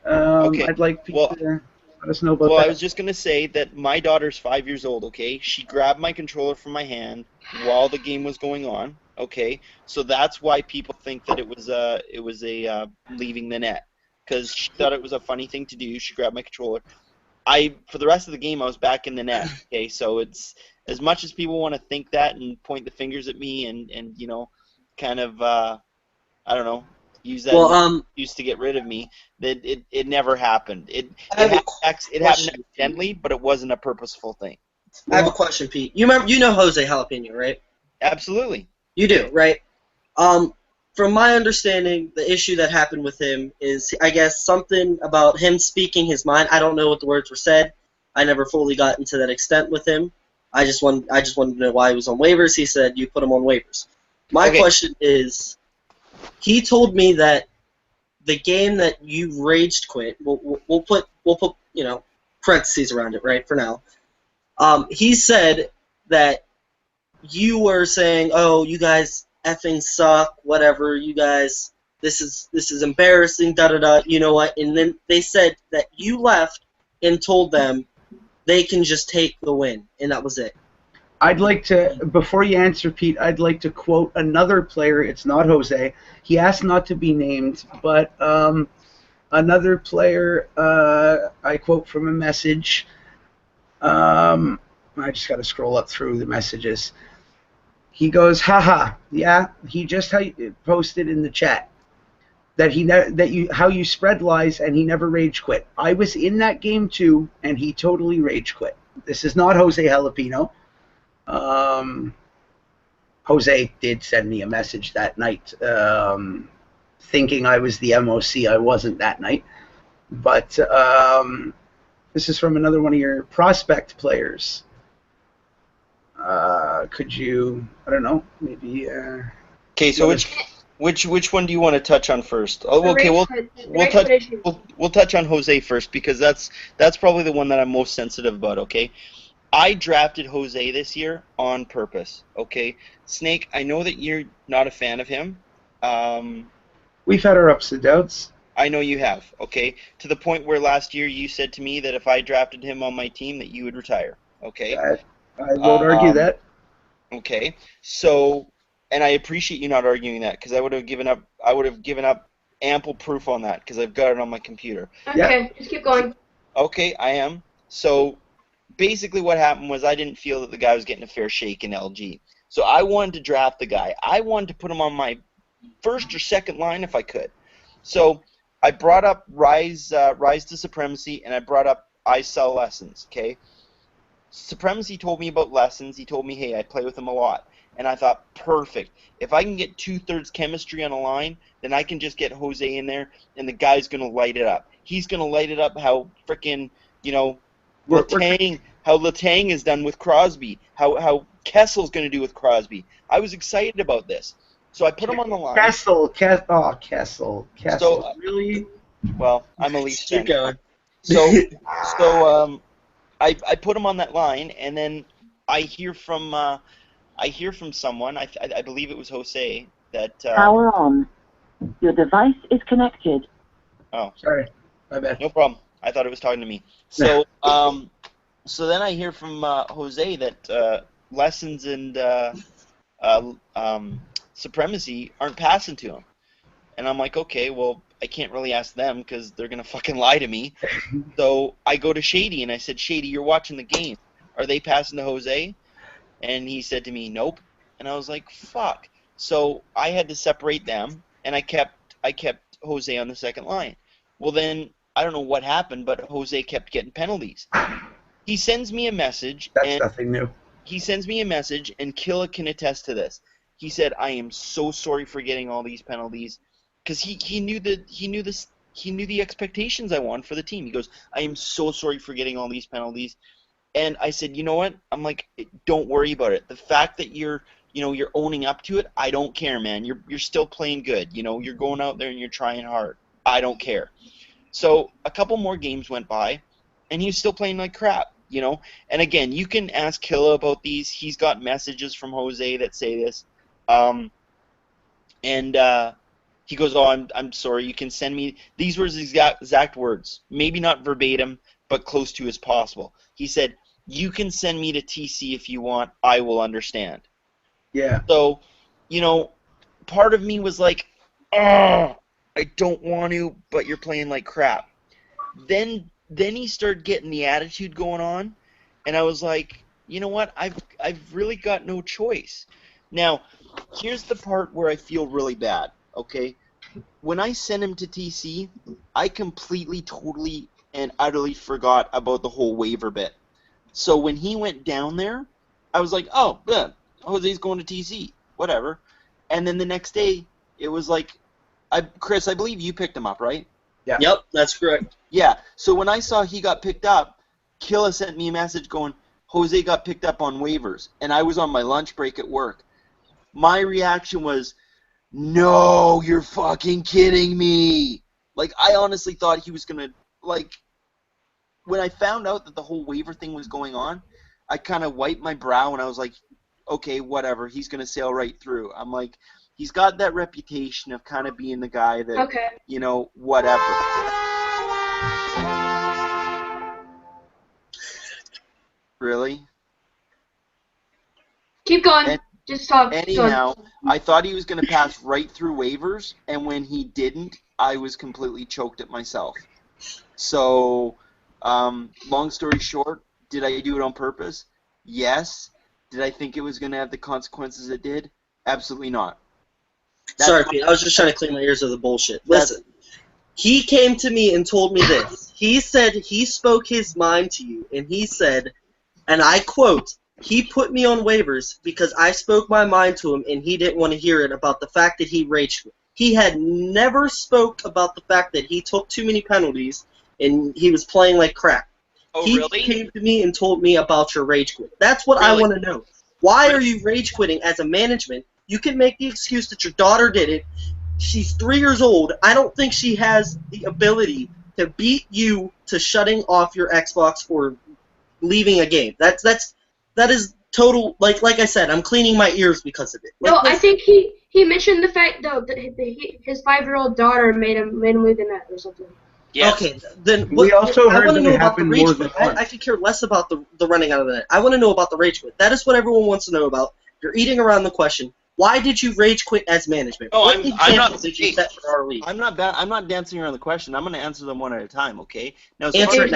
Okay. I'd like people to let us know about that. Well, I was just going to say that my daughter's 5 years old, okay? She grabbed my controller from my hand while the game was going on, okay? So that's why people think that it was a leaving the net, because she thought it was a funny thing to do. She grabbed my controller. For the rest of the game, I was back in the net, okay? So it's, as much as people want to think that and point the fingers at me and kind of, I don't know, use that excuse to get rid of me, that it never happened. It happened accidentally, but it wasn't a purposeful thing. I have a question, Pete. You know Jose Jalapeno, right? Absolutely. You do, right? From my understanding, the issue that happened with him is, I guess, something about him speaking his mind. I don't know what the words were said. I never fully got into that extent with him. I just wanted to know why he was on waivers. He said you put him on waivers. My Okay. question is, he told me that the game that you raged quit, we'll put parentheses around it, right, for now. He said that you were saying, "Oh, you guys effing suck, whatever. You guys, this is embarrassing, da da da." You know what? And then they said that you left and told them they can just take the win, and that was it. I'd like to, before you answer, Pete, I'd like to quote another player. It's not Jose. He asked not to be named, but another player, I quote from a message. I just got to scroll up through the messages. He goes, haha, yeah, he just posted in the chat that how you spread lies and he never rage quit. I was in that game too, and he totally rage quit. This is not Jose Jalapeno. Jose did send me a message that night, thinking I was the MOC. I wasn't that night. But this is from another one of your prospect players. Could you, I don't know, maybe... Okay, so which one do you want to touch on first? Oh, okay, we'll touch on Jose first because that's probably the one that I'm most sensitive about. Okay, I drafted Jose this year on purpose. Okay, Snake, I know that you're not a fan of him. We've had our ups and downs. I know you have. Okay, to the point where last year you said to me that if I drafted him on my team that you would retire. Okay. I won't argue that. Okay, so, and I appreciate you not arguing that because I would have given up ample proof on that because I've got it on my computer. Okay, just keep going. Okay, I am. So, basically what happened was I didn't feel that the guy was getting a fair shake in LG. So I wanted to draft the guy. I wanted to put him on my first or second line if I could. So I brought up Rise to Supremacy, and I brought up I Sell Lessons, okay? Supremacy told me about Lessons. He told me, hey, I play with him a lot. And I thought, perfect. If I can get 2/3 chemistry on a line, then I can just get Jose in there, and the guy's going to light it up. He's going to light it up how frickin', how Letang is done with Crosby, how Kessel's going to do with Crosby. I was excited about this. So I put him on the line. Kessel. So, Really? Well, I'm a Leafs fan. Keep going. So I put him on that line, and then I hear from someone. I believe it was Jose that. Power on. Your device is connected. Oh, sorry, my bad. No problem. I thought it was talking to me. So so then I hear from Jose that Lessons and Supremacy aren't passing to him, and I'm like, okay, well, I can't really ask them because they're gonna fucking lie to me. So I go to Shady and I said, Shady, you're watching the game. Are they passing to Jose? And he said to me, nope. And I was like, fuck. So I had to separate them, and I kept Jose on the second line. Well, then I don't know what happened, but Jose kept getting penalties. He sends me a message. That's nothing new. He sends me a message, and Killa can attest to this. He said, I am so sorry for getting all these penalties. Because he knew the expectations I wanted for the team. He goes, I am so sorry for getting all these penalties. And I said, you know what? I'm like, don't worry about it. The fact that you're owning up to it, I don't care, man. You're still playing good. You're going out there and you're trying hard. I don't care. So a couple more games went by, and he was still playing like crap. And again, you can ask Killa about these. He's got messages from Jose that say this. He goes, oh, I'm sorry. You can send me. These were his exact words. Maybe not verbatim, but close to as possible. He said, you can send me to TC if you want. I will understand. Yeah. So, part of me was like, oh, I don't want to, but you're playing like crap. Then he started getting the attitude going on, and I was like, you know what? I've really got no choice. Now, here's the part where I feel really bad, okay? When I sent him to TC, I completely, totally, and utterly forgot about the whole waiver bit. So when he went down there, I was like, oh, good. Jose's going to TC. Whatever. And then the next day, it was like, Chris, I believe you picked him up, right? Yeah. Yep, that's correct. Yeah. So when I saw he got picked up, Killa sent me a message going, Jose got picked up on waivers. And I was on my lunch break at work. my reaction was, no, you're fucking kidding me. Like, I honestly thought he was going to, like, when I found out that the whole waiver thing was going on, I kind of wiped my brow and I was like, okay, whatever, he's going to sail right through. I'm like, he's got that reputation of kind of being the guy that, you know, whatever. Really? Keep going. Just talk. Anyhow, I thought he was going to pass right through waivers, and when he didn't, I was completely choked at myself. So, long story short, did I do it on purpose? Yes. Did I think it was going to have the consequences it did? Absolutely not. Sorry, Pete. I was just trying to clean my ears of the bullshit. Listen, he came to me and told me this. He said he spoke his mind to you, and he said, and I quote, he put me on waivers because I spoke my mind to him and he didn't want to hear it about the fact that he rage quit. He had never spoke about the fact that he took too many penalties and he was playing like crap. Oh, he really? came to me and told me about your rage quit. That's what I want to know. Why are you rage quitting as a management? You can make the excuse that your daughter did it. She's 3 years old. I don't think she has the ability to beat you to shutting off your Xbox or leaving a game. That is total, like I said, I'm cleaning my ears because of it. No, I think he mentioned the fact though that his 5-year-old daughter made him move the net or something. Yes. Okay, then We also heard that it happened more rage than quit. once. I could care less about the running out of the net. I want to know about the rage quit. That is what everyone wants to know about. You're eating around the question. Why did you rage quit as management? No, what I'm examples not. did you set for our league? I'm not dancing around the question. I'm going to answer them one at a time. Okay. Now, Answer it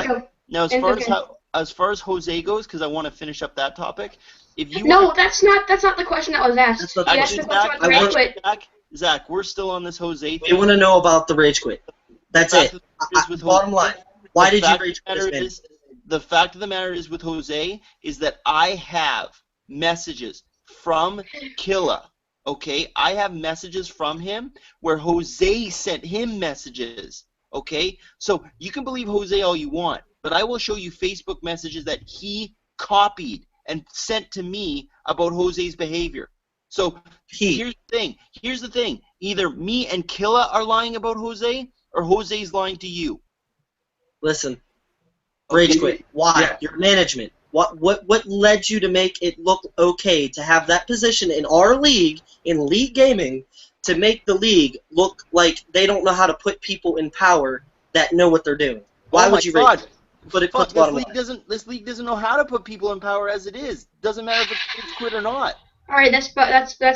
now. as far as Jose goes, because I want to finish up that topic. If you No, that's not the question that was asked. That's not He the asked the question. question about the rage quit. Zach, we're still on this Jose We thing. want to know about the rage quit. That's it. Bottom line. Why did you rage quit as management? The fact of the matter is with Jose is that I have messages from Killa. Okay, I have messages from him where Jose sent him messages. Okay, so you can believe Jose all you want, but I will show you Facebook messages that he copied and sent to me about Jose's behavior. So here's the thing. Either me and Killa are lying about Jose, or Jose's lying to you. Listen, rage Okay. quit. Why? Yeah. Your management. What led you to make it look okay to have that position in our league, in league gaming, to make the league look like they don't know how to put people in power that know what they're doing? Why would you rage quit? Put the bottom line. This league doesn't know how to put people in power as it is. Doesn't matter if it's rage quit or not. All right, that's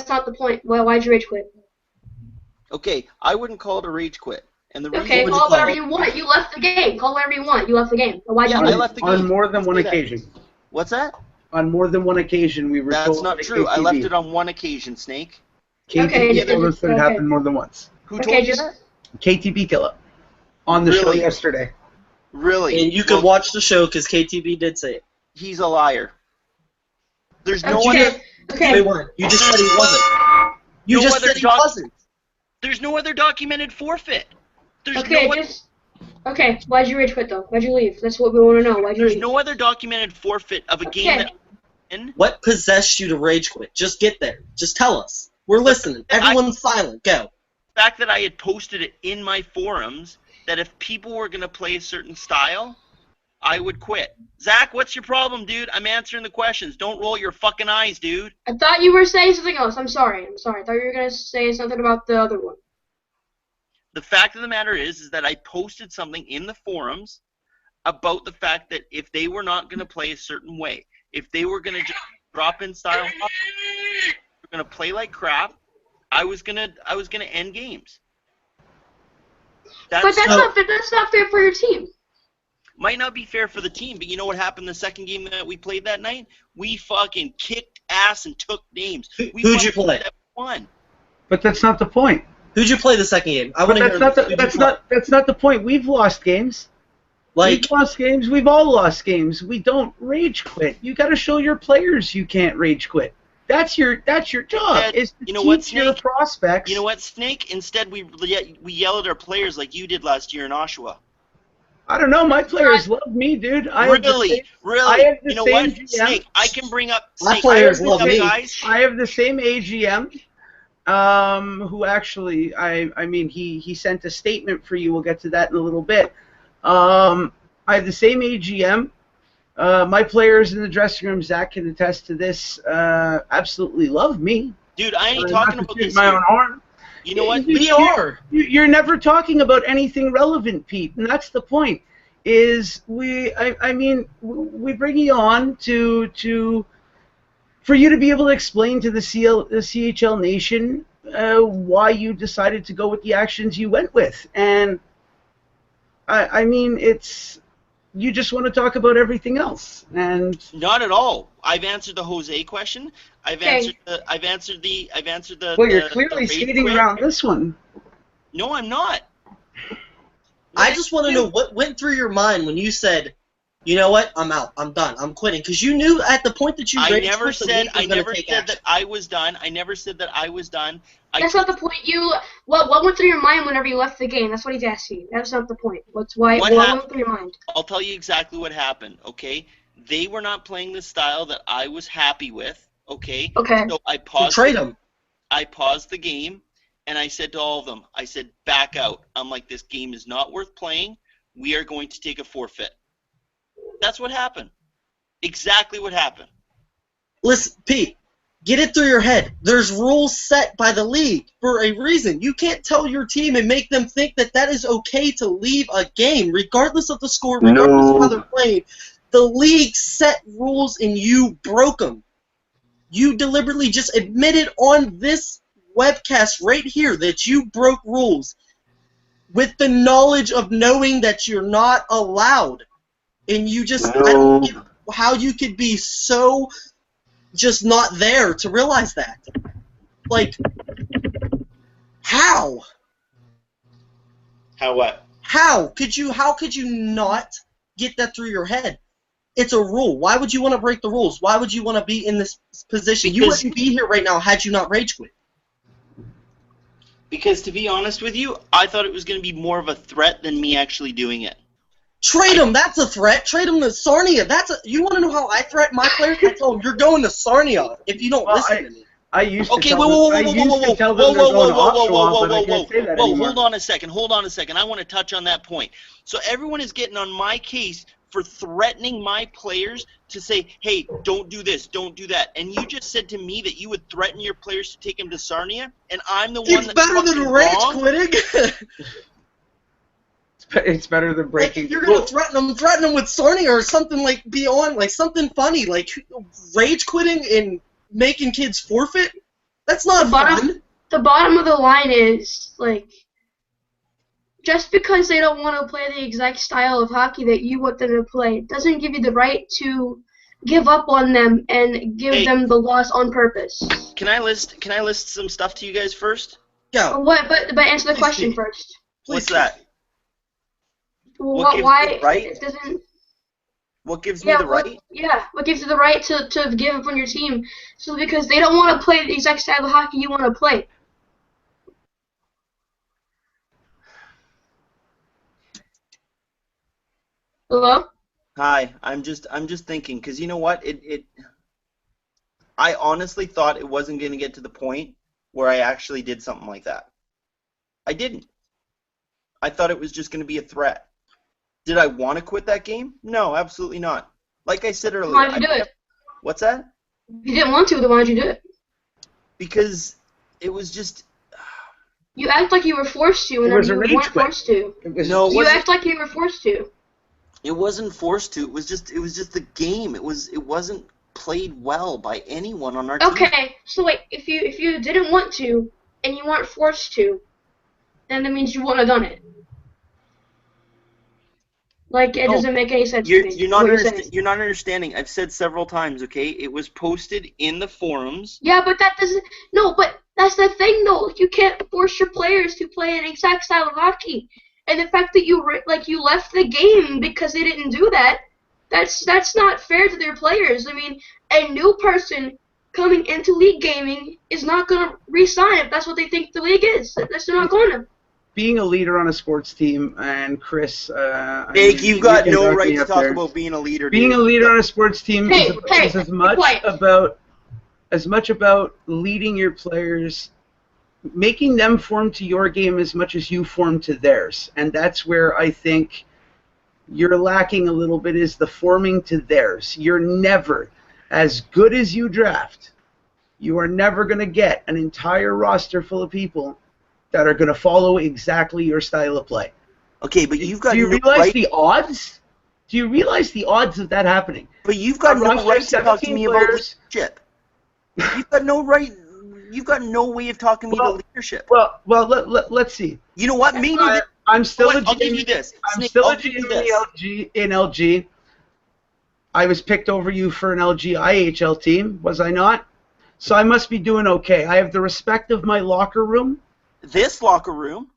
not the point. Well, why'd you rage quit? Okay, I wouldn't call it a rage quit. And the Okay, reason would you call it call whatever it? you want. You left the game. Call it whatever you want. You left the game. But why'd you Yeah, quit? I left the On game. more than one Say that. occasion. What's that? On more than one occasion, we were That's told. not by true. I KTV. left it on one occasion, Snake. KTB Okay, told us that it okay. happened more than once. Who Okay, told you just- that? KTB Killa on the show Really? yesterday. Really? And you could watch the show because KTB did say it. He's a liar. There's no other. Okay. Okay. They weren't. You just said he wasn't. You No just other said he doc- wasn't. There's no other documented forfeit. There's Okay, no. Okay, why'd you rage quit though? Why'd you leave? That's what we want to know. Why'd you There's leave? no other documented forfeit of a game Okay. that. In. What possessed you to rage quit? Just get there. Just tell us. We're listening. Everyone's silent. Go. The fact that I had posted it in my forums that if people were going to play a certain style, I would quit. Zach, what's your problem, dude? I'm answering the questions. Don't roll your fucking eyes, dude. I thought you were saying something else. I'm sorry. I thought you were gonna say something about the other one. The fact of the matter is that I posted something in the forums about the fact that if they were not going to play a certain way, if they were going to just drop in style, were going to play like crap, I was gonna end games. But that's not fair. That's not fair for your team. Might not be fair for the team, but you know what happened the second game that we played that night? We fucking kicked ass and took names. Who'd you play? Won. But that's not the point. Who'd you play the second game? I want to hear. That's not the point. We've lost games. Like We've lost games. We've all lost games. We don't rage quit. You got to show your players you can't rage quit. That's your job. Is to You know what, teach your Snake? prospects. You know what, Snake? Instead, we yell at our players like you did last year in Oshawa. I don't know. My players love me, dude. I have the Really? same, Really? I have the You know same what? GM. Snake, I can bring up My Snake, players I can love bring me. up guys. I have the same AGM. Who actually, I mean, he sent a statement for you. We'll get to that in a little bit. I have the same AGM. My players in the dressing room, Zach can attest to this, absolutely love me. Dude, I ain't Not talking to about toot this my here. own horn. You know what? We are. You're never talking about anything relevant, Pete, and that's the point. Is I mean, we bring you on for you to be able to explain to the CHL Nation why you decided to go with the actions you went with, and I mean, it's you just want to talk about everything else, and Not at all. I've answered the Jose question. I've answered the well, you're the clearly raid skating quit. around this one. No, I'm not. I just want to know what went through your mind when you said, "You know what? I'm out. I'm done. I'm quitting." Because you knew at the point that you I rage never quit, the said league was gonna take action. that I was done. I never said that I was done. That's not the point. What went through your mind whenever you left the game? That's what he's asking. That's not the point. What What went through your mind? I'll tell you exactly what happened, okay? They were not playing the style that I was happy with, okay? Okay. So I So paused trade him. I paused the game and I said to all of them, I said, back out. I'm like, this game is not worth playing. We are going to take a forfeit. That's what happened. Exactly what happened. Listen, Pete, get it through your head. There's rules set by the league for a reason. You can't tell your team and make them think that that is okay to leave a game, regardless of the score, regardless of how they're playing. The league set rules and you broke them. You deliberately just admitted on this webcast right here that you broke rules with the knowledge of knowing that you're not allowed. And you just, I don't get how you could be so just not there to realize that. Like, how? How what? How could you not get that through your head? It's a rule. Why would you want to break the rules? Why would you want to be in this position? You Because- wouldn't be here right now had you not rage quit. Because to be honest with you, I thought it was going to be more of a threat than me actually doing it. Trade him. That's a threat. Trade him to Sarnia. You want to know how I threaten my players? I tell them, you're going to Sarnia if you don't listen to me. I used to Okay, tell whoa, them, whoa, I used whoa, to tell whoa, them they're whoa, going to whoa, whoa, Oshawa, whoa, but I whoa, can't say that whoa, anymore. hold on a second. I want to touch on that point. So everyone is getting on my case for threatening my players to say, hey, don't do this, don't do that. And you just said to me that you would threaten your players to take him to Sarnia, and I'm the one It's that's better than fucking rage wrong? quitting. It's better than Like, breaking. if you're gonna threaten them with Sarnia or something like beyond, like something funny, like rage quitting and making kids forfeit. That's not fun. The bottom of the line is, like, just because they don't want to play the exact style of hockey that you want them to play doesn't give you the right to give up on them and give them the loss on purpose. Can I list some stuff to you guys first? Yeah. But answer the Please question do. first. What's that? What gives why you the right? it doesn't? What gives me the right? What gives you the right to give up on your team? So because they don't want to play the exact style of hockey you want to play. Hello? Hi, I'm just thinking, because you know what? I honestly thought it wasn't going to get to the point where I actually did something like that. I didn't. I thought it was just going to be a threat. Did I want to quit that game? No, absolutely not. Like I said earlier. Why did you do it? What's that? If you didn't want to, then why did you do it? Because it was just... You act like you were forced to, and was then a you rage weren't quit. forced to. No, it You wasn't. act like you were forced to. It wasn't forced to. It was just the game. It wasn't played well by anyone on our team. Okay, so wait, if you didn't want to, and you weren't forced to, then that means you wouldn't have done it. Like, it No, doesn't make any sense to me. You're not what saying. you're not understanding. I've said several times, okay? It was posted in the forums. Yeah, but that doesn't. No, but that's the thing, though. You can't force your players to play an exact style of hockey, and the fact that you left the game because they didn't do that, that's not fair to their players. I mean, a new person coming into league gaming is not gonna re-sign if that's what they think the league is. They're not going to. being a leader on a sports team, and Chris, Jake, you've got can no back right me to up talk there. about being a leader. Being a dude. leader on a sports team Hey, is as be much quiet. about leading your players, making them form to your game as much as you form to theirs. And that's where I think you're lacking a little bit, is the forming to theirs. You're never, as good as you draft, you are never going to get an entire roster full of people that are going to follow exactly your style of play. Okay, but you've got Do you no realize right. the odds? Do you realize the odds of that happening? But you've got A no roster right of to talk to 17 me about players. leadership. You've got no right. You've got no way of talking to me about leadership. Well, let's see. You know what? Maybe I'm still a I'll give GM. you this. I'm Snake, still I'll a give you GM this. in LG. I was picked over you for an LG IHL team, was I not? So I must be doing okay. I have the respect of my locker room. This locker room.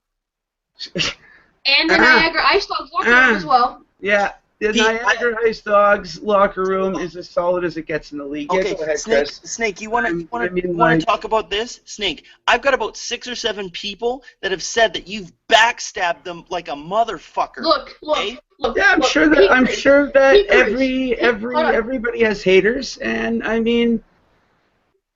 And the Niagara Ice Dogs locker room as well. Yeah, the Pete, Niagara Ice Dogs locker room is as solid as it gets in the league. Okay, Yeah, go ahead, Snake. Chris. Snake, you want I mean, to talk about this? Snake, I've got about 6 or 7 people that have said that you've backstabbed them like a motherfucker. Look. Yeah, I'm look, sure that Pete Cruz. everybody has haters, and I mean,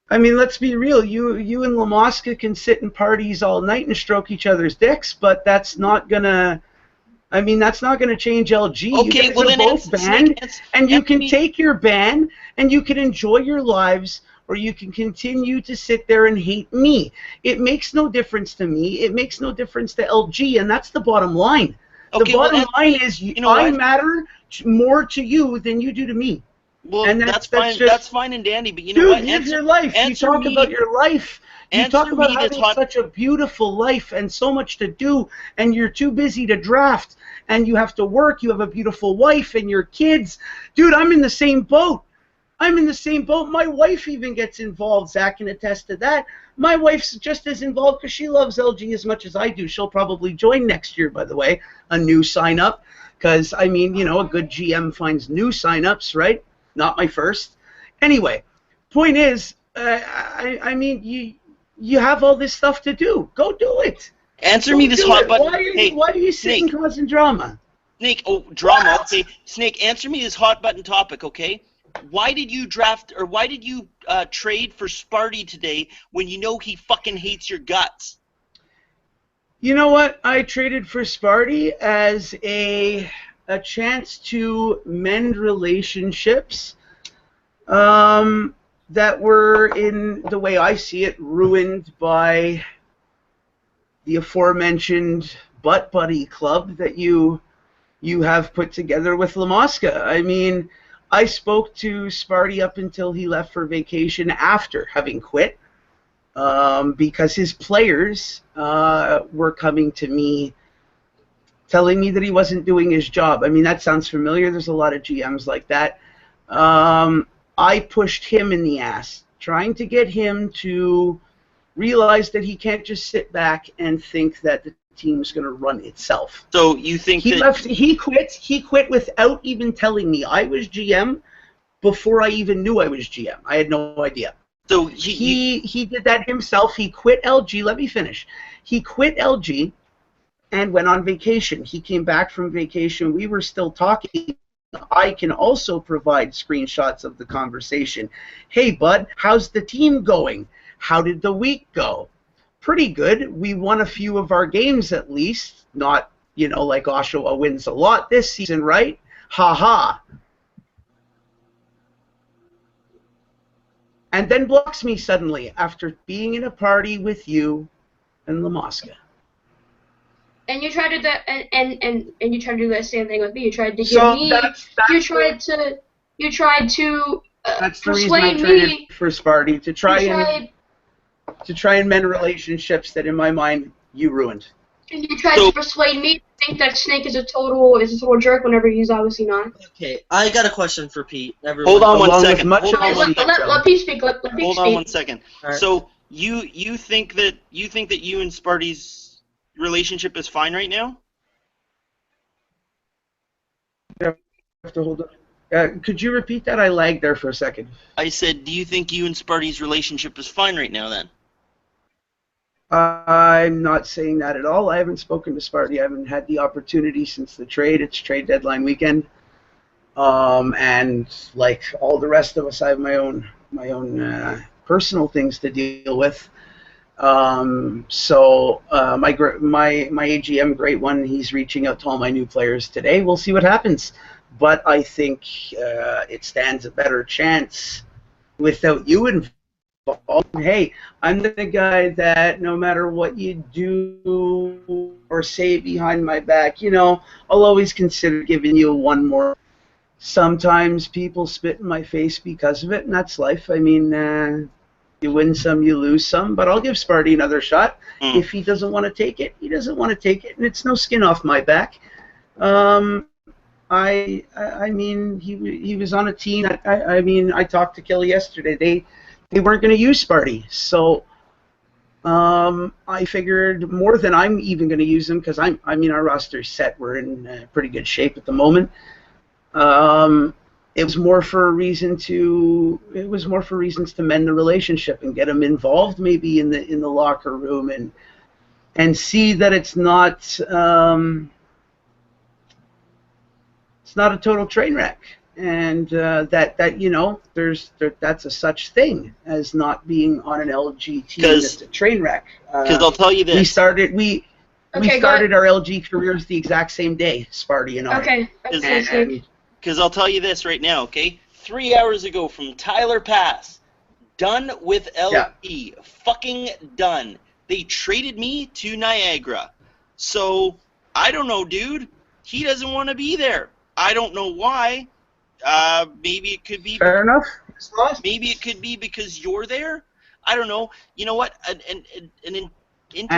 let's be real. You and Lamoska can sit in parties all night and stroke each other's dicks, but that's not gonna. That's not gonna change LG. Okay, you guys well are then both banned, and you can me. take your ban, and you can enjoy your lives, or you can continue to sit there and hate me. It makes no difference to me. It makes no difference to LG, and that's the bottom line. Okay, The bottom well, line is I matter more to you than you do to me. Well, and that's that's fine. just- That's fine and dandy, but you know Dude, what? live your life. You answer talk me- about your life. You answer talk about me this having hot- such a beautiful life and so much to do, and you're too busy to draft, and you have to work. You have a beautiful wife and your kids. Dude, I'm in the same boat. My wife even gets involved. Zach can attest to that. My wife's just as involved because she loves LG as much as I do. She'll probably join next year, by the way, a new sign-up. Because, a good GM finds new sign-ups, right? Not my first. Anyway, point is, you have all this stuff to do. Go do it. Answer me this hot button. Why are you sitting Snake. causing drama? Snake, drama. Okay, Snake, answer me this hot button topic, okay? Why did you draft, or why did you trade for Sparty today when you know he fucking hates your guts? You know what? I traded for Sparty as a chance to mend relationships that were, in the way I see it, ruined by the aforementioned Butt Buddy Club that you have put together with Lamoska. I spoke to Sparty up until he left for vacation after having quit. Because his players were coming to me telling me that he wasn't doing his job. That sounds familiar. There's a lot of GMs like that. I pushed him in the ass, trying to get him to realize that he can't just sit back and think that the team's going to run itself. So you think he quit without even telling me I was GM before I even knew I was GM. I had no idea. So he did that himself. He quit LG. Let me finish. He quit LG and went on vacation. He came back from vacation. We were still talking. I can also provide screenshots of the conversation. Hey, bud, how's the team going? How did the week go? Pretty good. We won a few of our games at least. Not, like Oshawa wins a lot this season, right? Ha ha. And then blocks me suddenly after being in a party with you and Lamoska. And you tried to do that, and you tried to do that same thing with me. You tried to give So me. that's You tried to that's the reason I persuade traded me. for Sparty, to try You and mend relationships that in my mind you ruined. you tried to persuade me to think that Snake is a total jerk whenever he's obviously not. Okay, I got a question for Pete. Everyone. Hold on one Along with second. much Hold of on the one week. second. Let Pete speak. Let Pete Hold speak. on 1 second. Alright. So you think that you and Sparty's relationship is fine right now? You have to hold on. Could you repeat that? I lagged there for a second. I said, do you think you and Sparty's relationship is fine right now then? I'm not saying that at all. I haven't spoken to Sparty. I haven't had the opportunity since the trade. It's trade deadline weekend. And like all the rest of us, I have my own personal things to deal with. So my AGM, great one, he's reaching out to all my new players today. We'll see what happens. But I think it stands a better chance without you involved. Hey, I'm the guy that no matter what you do or say behind my back, I'll always consider giving you one more. Sometimes people spit in my face because of it, and that's life. I mean, you win some, you lose some, but I'll give Sparty another shot. If he doesn't want to take it, he doesn't want to take it, and it's no skin off my back. I mean, he was on a team. I mean, I talked to Kelly yesterday. They weren't going to use Sparty, so I figured more than I'm even going to use him because I mean our roster's set. We're in pretty good shape at the moment. It was more for reasons to mend the relationship and get him involved, maybe in the locker room and see that it's not a total train wreck, and that that's a such thing as not being on an LG team that's a train wreck. Because I'll tell you this: we started our LG careers the exact same day, Sparty and I. Okay. Because I'll tell you this right now, okay? 3 hours ago from Tyler Pass, done with LG, yeah. Fucking done. They traded me to Niagara. So, I don't know, dude. He doesn't want to be there. I don't know why. Maybe it could be... Fair enough. Maybe it could be because you're there. I don't know. You know what? And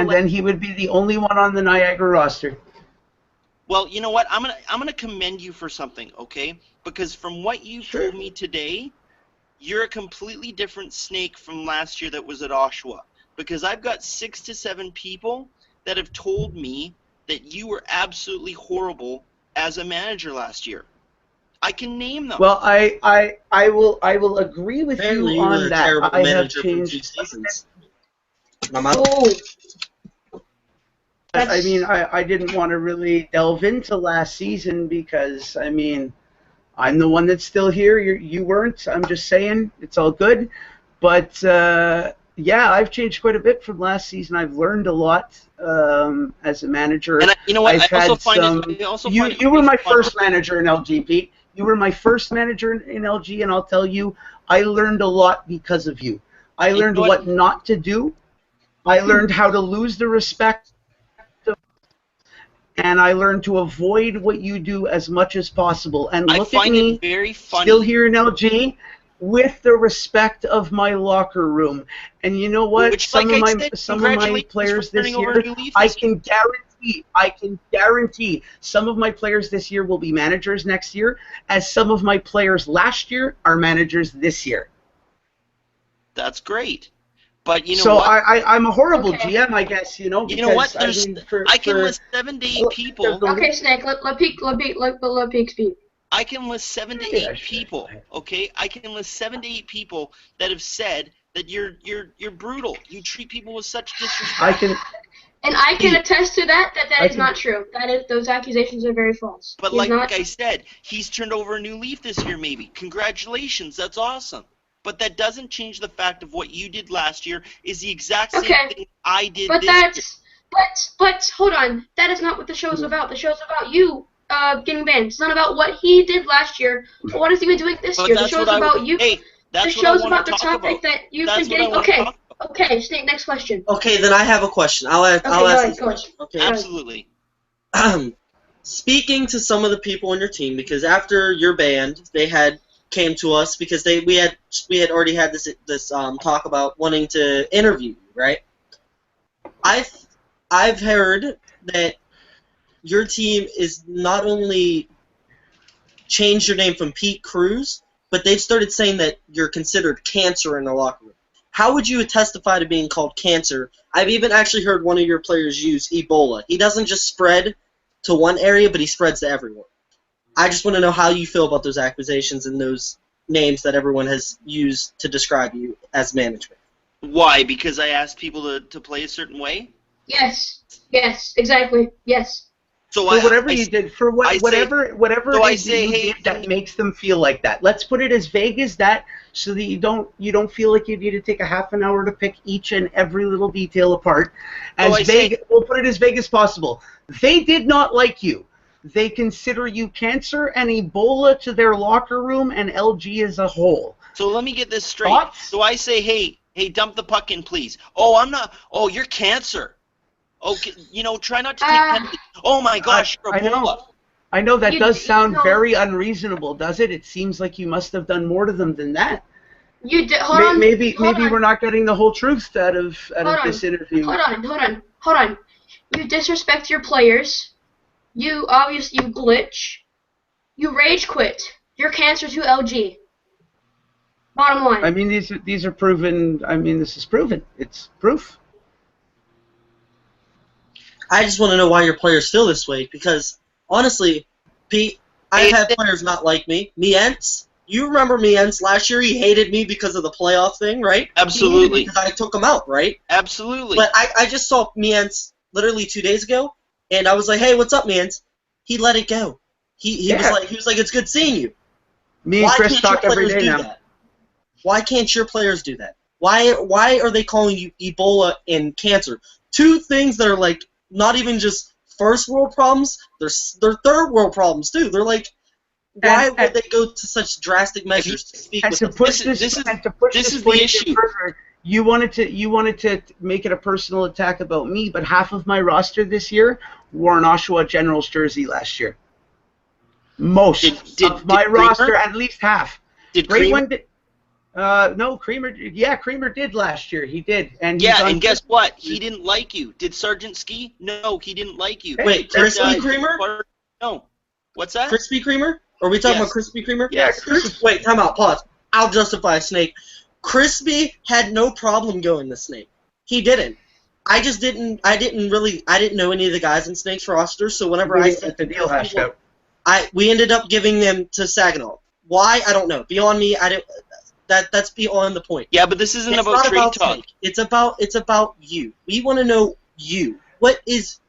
then he would be the only one on the Niagara roster. Well, you know what? I'm gonna commend you for something, okay? Because from what you told me today, you're a completely different Snake from last year that was at Oshawa. Because I've got 6 to 7 people that have told me that you were absolutely horrible as a manager last year. I can name them. Well, I will agree with you on that. I have changed. Oh. I mean, I didn't want to really delve into last season because, I mean, I'm the one that's still here. You weren't. I'm just saying it's all good. But, yeah, I've changed quite a bit from last season. I've learned a lot as a manager. And you know what? You were my first manager in LG, Pete. You were my first manager in LG, and I'll tell you, I learned a lot because of you. I learned what not to do. I learned how to lose the respect. And I learned to avoid what you do as much as possible. And look at me, very funny. Still here in LG, with the respect of my locker room. And you know what? Some of my players this year, I can guarantee some of my players this year will be managers next year, as some of my players last year are managers this year. That's great. But you know so what? I'm a horrible GM, I guess, you know. Because, you know what? I can list 7 to 8 people. Okay, Snake, let Peak speak. I can list 7 to 8 people. Okay, I can list 7 to 8 people that have said that you're brutal. You treat people with such disrespect. I can attest to that is not true. Those accusations are very false. But like I said, he's turned over a new leaf this year. Maybe. Congratulations, that's awesome. But that doesn't change the fact of what you did last year is the exact same thing I did this year. But hold on. That is not what the show is about. The show is about you getting banned. It's not about what he did last year. But what has he been doing this year? The show is about you. Hey, the show's about the topic that you've been getting. Okay, Snake, next question. Okay, then I have a question. I'll ask this question. Okay. Absolutely. Speaking to some of the people on your team, because after your band, they came to us because we had already had this talk about wanting to interview you, right? I've heard that your team is not only changed your name from Pete Cruz, but they've started saying that you're considered cancer in the locker room. How would you testify to being called cancer? I've even actually heard one of your players use Ebola. He doesn't just spread to one area, but he spreads to everyone. I just want to know how you feel about those accusations and those names that everyone has used to describe you as management. Why? Because I asked people to play a certain way? Yes. Yes. Exactly. Yes. So For whatever you did, for whatever so it I is that say, you hey, did that makes them feel like that. Let's put it as vague as that, so that you don't feel like you need to take a half an hour to pick each and every little detail apart. As vague, we'll put it as vague as possible. They did not like you. They consider you cancer and Ebola to their locker room and LG as a whole. So let me get this straight. Thoughts? So I say, hey, dump the puck in, please. Oh, I'm not. Oh, you're cancer. Okay, try not to take penalties. Oh my gosh, you're Ebola. I know that does sound know- very unreasonable, does it? It seems like you must have done more to them than that. Hold on. Maybe we're not getting the whole truth out of this interview. Hold on. You disrespect your players. You glitch. You rage quit. You're cancer to LG. Bottom line. I mean, these are proven. I mean, this is proven. It's proof. I just want to know why your players feel this way, because, honestly, Pete, I've had players not like me. Mientz, you remember Mientz last year? He hated me because of the playoff thing, right? Absolutely. Because I took him out, right? Absolutely. But I just saw Mientz literally 2 days ago, and I was like, hey, what's up, Mientz? He let it go. He was like, it's good seeing you. Me and Chris talk every day now. That? Why can't your players do that? Why are they calling you Ebola and cancer? Two things that are like not even just first world problems, they're third world problems too. They're like, why would they go to such drastic measures to speak with them? This is the issue. Further, you wanted to make it a personal attack about me, but half of my roster this year wore an Oshawa Generals jersey last year. Most of my roster, at least half. Did Great Creamer? one did. No, Creamer. Yeah, Creamer did last year. He did, and and guess what? He didn't like you. Did Sergeant Ski? No, he didn't like you. Wait, Crispy Creamer? No. What's that? Crispy Creamer? Are we talking about Crispy Creamer? Yes. Wait, time out. Pause. I'll justify Snake. Crispy had no problem going to Snake. He didn't. I just didn't. I didn't know any of the guys in Snake's roster. So whenever I said the deal hashed out, we ended up giving them to Saginaw. Why? I don't know. Beyond me, I didn't. That's beyond the point. Yeah, but this isn't about trade talk. Snake. It's about you. We want to know you. What is,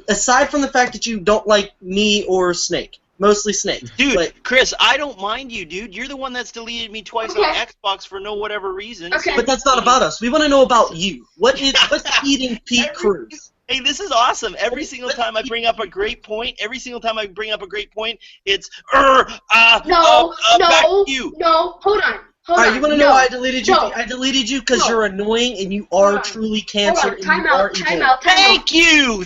aside from the fact that you don't like me or Snake, mostly Snake. Dude, but, Chris, I don't mind you, dude. You're the one that's deleted me twice on Xbox for no whatever reason. Okay. But that's not about us. We want to know about you. What's eating Pete Cruz? Hey, this is awesome. Every single time I bring up a great point, it's back to you. No, hold on. You want to know why I deleted you? I deleted you because you're annoying and you are truly cancer. Time out. Thank you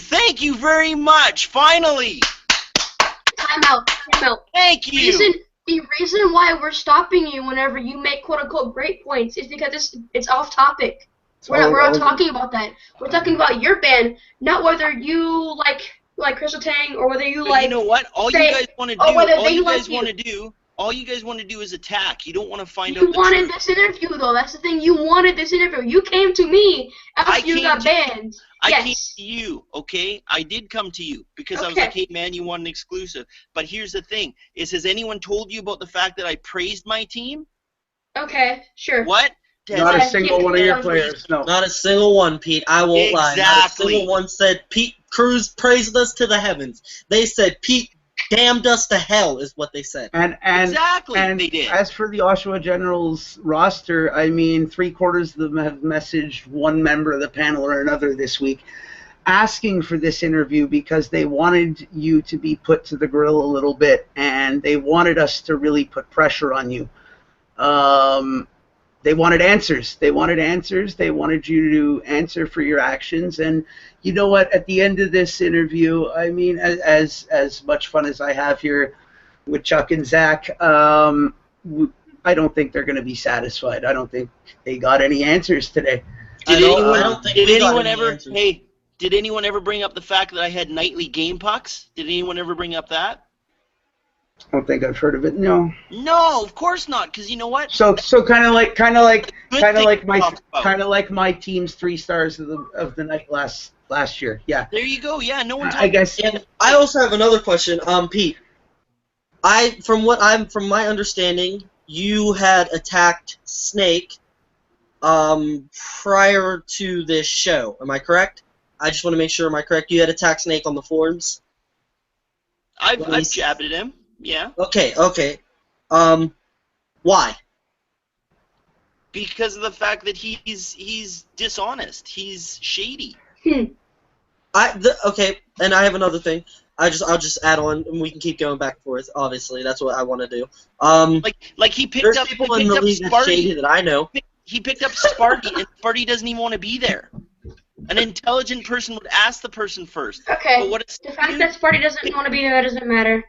very much. Finally. Time out. Thank you. The reason why we're stopping you whenever you make quote unquote great points is because it's off topic. We're not talking about that. We're talking about your band, not whether you like Crystal Tang or whether you like. You know what? All you guys want to do is attack. You don't want to find out. You wanted this interview, though. That's the thing. You wanted this interview. You came to me after you got banned. I came to you, okay? I did come to you because I was like, hey, man, you want an exclusive. But here's the thing: has anyone told you about the fact that I praised my team? Okay, sure. What? Not a single one of your players. No. Not a single one, Pete. I won't lie. Not a single one said Pete Cruz praised us to the heavens. They said Pete damned us to hell is what they said. And they did. As for the Oshawa Generals roster, I mean, 3/4 of them have messaged one member of the panel or another this week asking for this interview because they wanted you to be put to the grill a little bit and they wanted us to really put pressure on you. They wanted answers. They wanted you to answer for your actions. And you know what? At the end of this interview, I mean, as much fun as I have here with Chuck and Zach, I don't think they're going to be satisfied. I don't think they got any answers today. Did anyone ever bring up the fact that I had nightly game pucks? Did anyone ever bring up that? I don't think I've heard of it. No. No, of course not. Because you know what? So kind of like my team's 3 stars of the night last year. Yeah. There you go. Yeah. No one. I guess. And I also have another question. Pete. From my understanding, you had attacked Snake prior to this show. Am I correct? I just want to make sure. Am I correct? You had attacked Snake on the forums. I've jabbed at him. Yeah. Okay. Why? Because of the fact that he's dishonest. He's shady. Okay, and I have another thing. I'll just add on, and we can keep going back and forth. Obviously, that's what I want to do. Like he picked There's up. people he in picked the up league that's shady Sparty. that I know. He picked up Sparty, and Sparty doesn't even want to be there. An intelligent person would ask the person first. Okay. But what it's The fact that Sparty doesn't want to be there, that doesn't matter.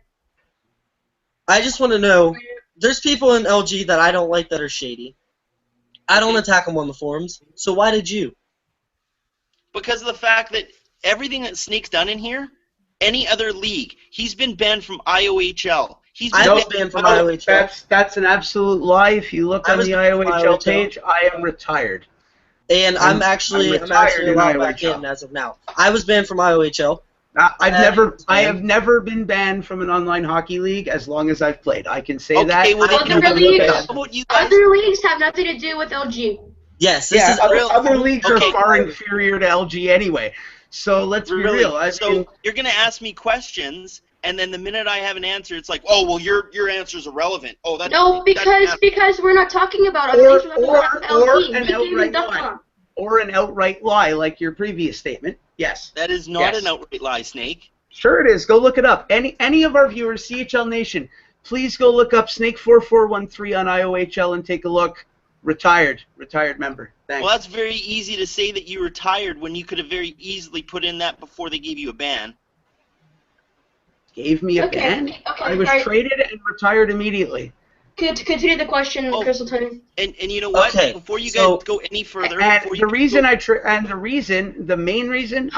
I just want to know. There's people in LG that I don't like that are shady. I don't attack them on the forums. So why did you? because of the fact that everything that Snake's done in here, any other league, he's been banned from IOHL. He's been I was banned from IOHL. That's an absolute lie. If you look I on was the banned from IOHL IOHL. page, I am retired. And I'm actually retired in allowed back IOHL. in as of now. I was banned from IOHL. I banned. have never been banned from an online hockey league as long as I've played. I can say Okay, that. well, Other You can look leagues- it up. How about you guys? Other leagues have nothing to do with LG. Yes, this Yeah, is other, real. other leagues Okay. are far inferior to LG anyway. So let's be Really? real. I So mean, you're gonna ask me questions, and then the minute I have an answer, it's like, oh well, your answer's irrelevant. Oh, that's No, because we're not talking about other Or- leagues. We're talking about or LG. an We can't even outright duck lie. on. or an outright lie like your previous statement. Yes. that is not Yes. an outright lie, Snake. Sure it is. Go look it up. Any of our viewers, CHL Nation, please go look up Snake4413 on IOHL and take a look. Retired member. Thanks. Well, that's very easy to say that you retired when you could have very easily put in that before they gave you a ban. Gave me a Okay, ban. okay, I was alright. traded and retired immediately. To continue the question, Oh. Crystal Time. And you know what? Okay, Before you so- guys go any further, And before the you reason go, the main reason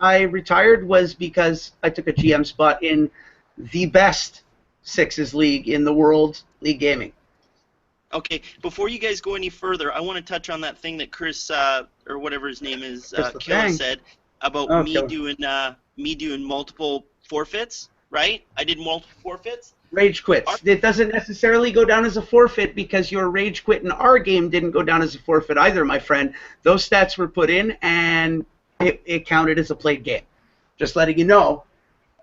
I retired was because I took a GM spot in the best sixes league in the world, League Gaming. okay, before you guys go any further, I want to touch on that thing that Chris or whatever his name is, Crystal Killa Tang. said about Oh, me Killa. doing multiple forfeits, right? I did multiple forfeits. Rage quits. It doesn't necessarily go down as a forfeit because your rage quit in our game didn't go down as a forfeit either, my friend. Those stats were put in and it counted as a played game. Just letting you know.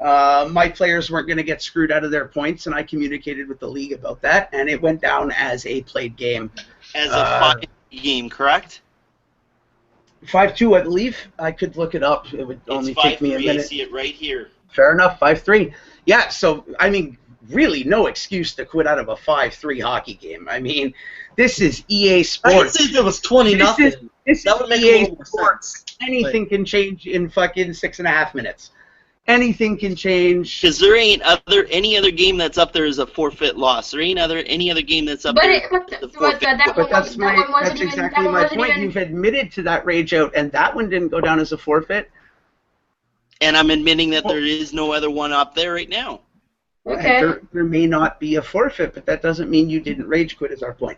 My players weren't going to get screwed out of their points, and I communicated with the league about that, and it went down as a played game. As a 5 game, correct? 5-2, I believe. I could look it up. It would only It's take me a 5-3. I minute. see it right here. Fair enough, 5-3. Yeah, so, I mean, really no excuse to quit out of a 5-3 hockey game. I mean, this is EA I can Sports. see if it was 20-0. This That is would make a EA little more Sports. sense. Anything can change in fucking 6.5 minutes. Anything can change. Because there ain't any other game that's up there as a forfeit loss. There ain't any other game that's up But there. it, but, as a but forfeit. that But that's one wasn't that's even. exactly That one my wasn't point. even. You've admitted to that rage out, and that one didn't go down as a forfeit. And I'm admitting that there is no other one up there right now. Okay. There may not be a forfeit, but that doesn't mean you didn't rage quit. Is our point?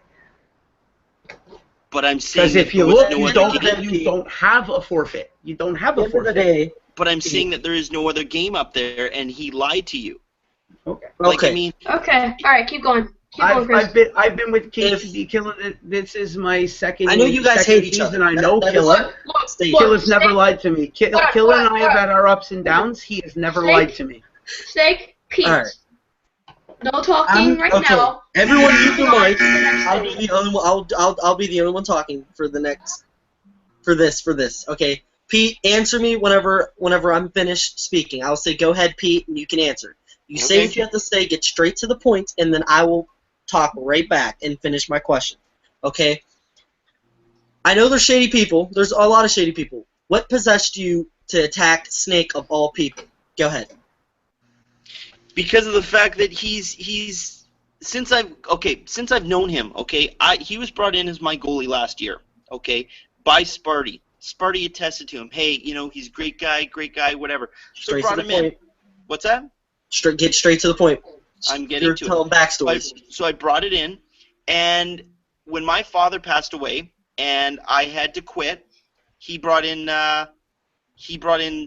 But I'm saying Because that if you there was look, no you other don't game. you don't have a forfeit. You don't have a End of the forfeit. day. But I'm saying that there is no other game up there, and he lied to you. Okay. Like, I Okay. mean, Okay. All right. Keep going. Keep going, Chris. I've been with KTD Killa. This is my second. I know you guys second hate each season. other. I know That is- Killa. Stay- Look, Killa's never Snake- lied to me. Killa and I have had our ups and downs. He has never Snake? lied to me. Snake, Pete. All right. No talking right okay. now. Everyone mute your mics. Next I'll be thing. the only one. I'll be the only one talking for the next. For this. Okay. Pete, answer me whenever I'm finished speaking. I'll say, "Go ahead, Pete," and you can answer. You say Okay. what you have to say. Get straight to the point, and then I will talk right back and finish my question. Okay. I know there's shady people. There's a lot of shady people. What possessed you to attack Snake of all people? Go ahead. because of the fact that he's since I've known him, okay, he was brought in as my goalie last year, okay, by Sparty. Sparty attested to him. Hey, he's a great guy, whatever. So Straight brought to him the in. point. Get Get straight to the point. I'm getting You're to it. telling backstories. So I brought it in, and when my father passed away and I had to quit, he brought in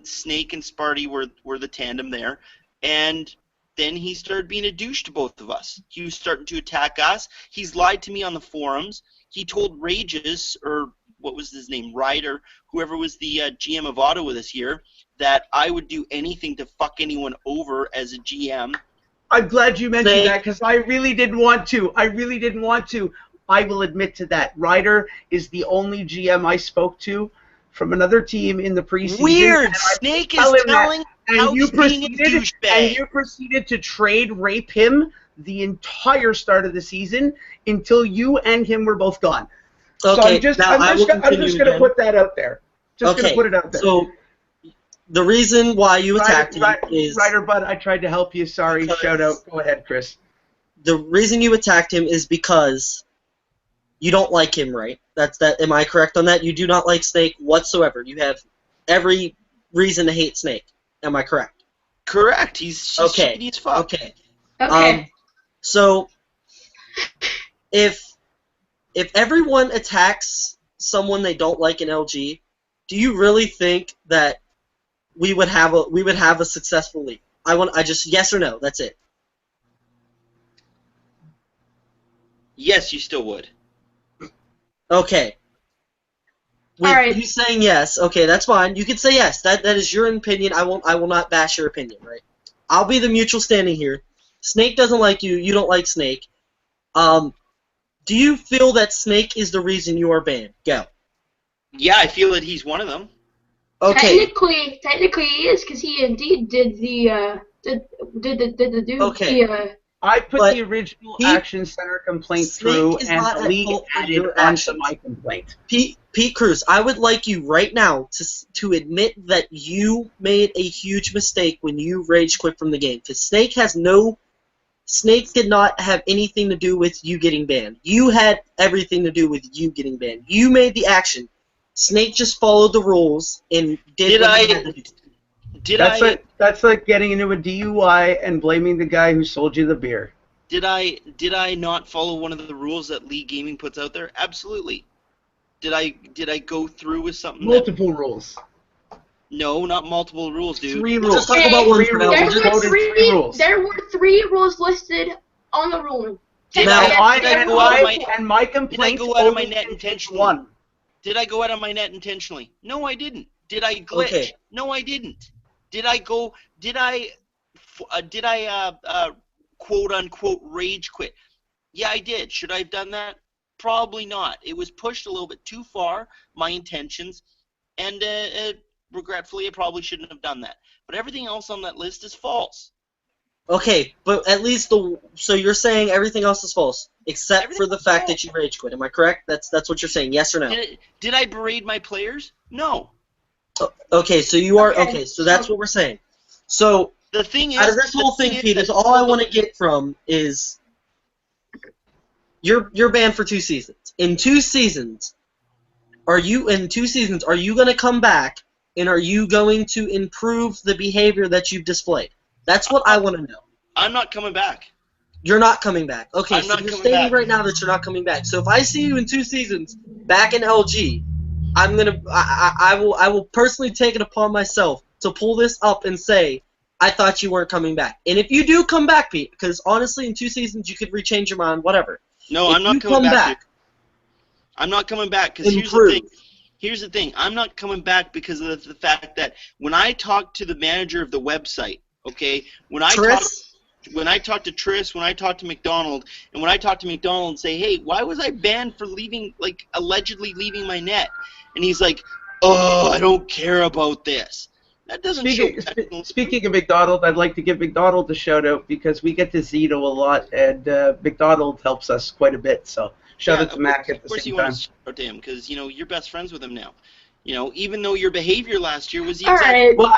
Snake and Sparty were the tandem there, and then he started being a douche to both of us. He was starting to attack us. He's lied to me on the forums. he told Rages, or what was his name, Ryder, whoever was the GM of Ottawa this year, that I would do anything to fuck anyone over as a GM. I'm glad you mentioned Snake. that because I really didn't want to. I will admit to that. Ryder is the only GM I spoke to from another team in the preseason. Weird. and I Snake tell is him that, telling how he's being a douchebag. you proceeded to trade rape him the entire start of the season until you and him were both gone. So Okay, I'm just now I will going continue to again. put that out there. Just going to put it out there. So the reason why you attacked him is Ryder Bud, I tried to help you. Sorry. Because- Shout out. Go ahead, Chris. the reason you attacked him is because you don't like him, right? That's that. Am I correct on that? You do not like Snake whatsoever. You have every reason to hate Snake. Am I correct? Correct. He's Okay. shitty as fuck. Okay. Okay. So if everyone attacks someone they don't like in LG, do you really think that we would have a successful league? I just yes or no. That's it. Yes, you still would. Okay. All right. You saying yes? Okay, that's fine. You can say yes. That is your opinion. I will not bash your opinion. Right? I'll be the mutual standing here. Snake doesn't like you. You don't like Snake. Do you feel that Snake is the reason you are banned? Go. Yeah, I feel that he's one of them. Okay. Technically he is, because he indeed did the Okay. I put But the original he- Action Center complaint Snake through, is and not the at league fault for added your on to actions. my complaint. Pete Cruz, I would like you right now to admit that you made a huge mistake when you rage quit from the game. Because Snake did not have anything to do with you getting banned. You had everything to do with you getting banned. You made the action. Snake just followed the rules and did what he had to do. That's like getting into a DUI and blaming the guy who sold you the beer. Did I not follow one of the rules that League Gaming puts out there? Absolutely. Did I go through with something? Multiple rules. No, not multiple rules, dude. 3 We'll rules. just talk about one for now. There We'll were, just- three rules. there were 3 rules listed on the rule. Did Now, I- And did I go out of my- my complaint go out of my only net is intentionally? one. Did I go out on my net intentionally? No, I didn't. Did I glitch? Okay. No, I didn't. Did I quote unquote rage quit? Yeah, I did. Should I have done that? Probably not. It was pushed a little bit too far, my intentions, and regretfully, I probably shouldn't have done that. But everything else on that list is false. Okay, but at least so you're saying everything else is false, except for the Everything's fact false. that you rage quit. Am I correct? That's what you're saying. Yes or no? Did I berate my players? No. Okay, so you are Okay, okay. So that's what we're saying. So The thing is, out of this whole thing, Pete, is all I want to get from is you're banned for 2 seasons. In 2 seasons, are you going to come back and are you going to improve the behavior that you've displayed? That's what I want to know. I'm not coming back. You're not coming back. Okay, I'm so not you're coming stating back. right now that you're not coming back. So if I see you in 2 seasons back in LG, I will personally take it upon myself to pull this up and say I thought you weren't coming back. And if you do come back, Pete, because honestly in 2 seasons you could rechange your mind, whatever. No, If I'm not you coming come back. back, dude. I'm not coming back because Improve. here's the thing. I'm not coming back because of the fact that when I talked to the manager of the website, okay, when I talked to Tris, when I talked to McDonald, and when I talked to McDonald and say, hey, why was I banned for leaving, like, allegedly leaving my net? And he's like, oh, I don't care about this. That doesn't Speaking of McDonald, I'd like to give McDonald a shout out because we get to Zito a lot, and McDonald helps us quite a bit. So shout out to Mac at the Of course same you time. want to shout out to him because, you know, you're best friends with him now. You know, even though your behavior last year was the All exact right. Well,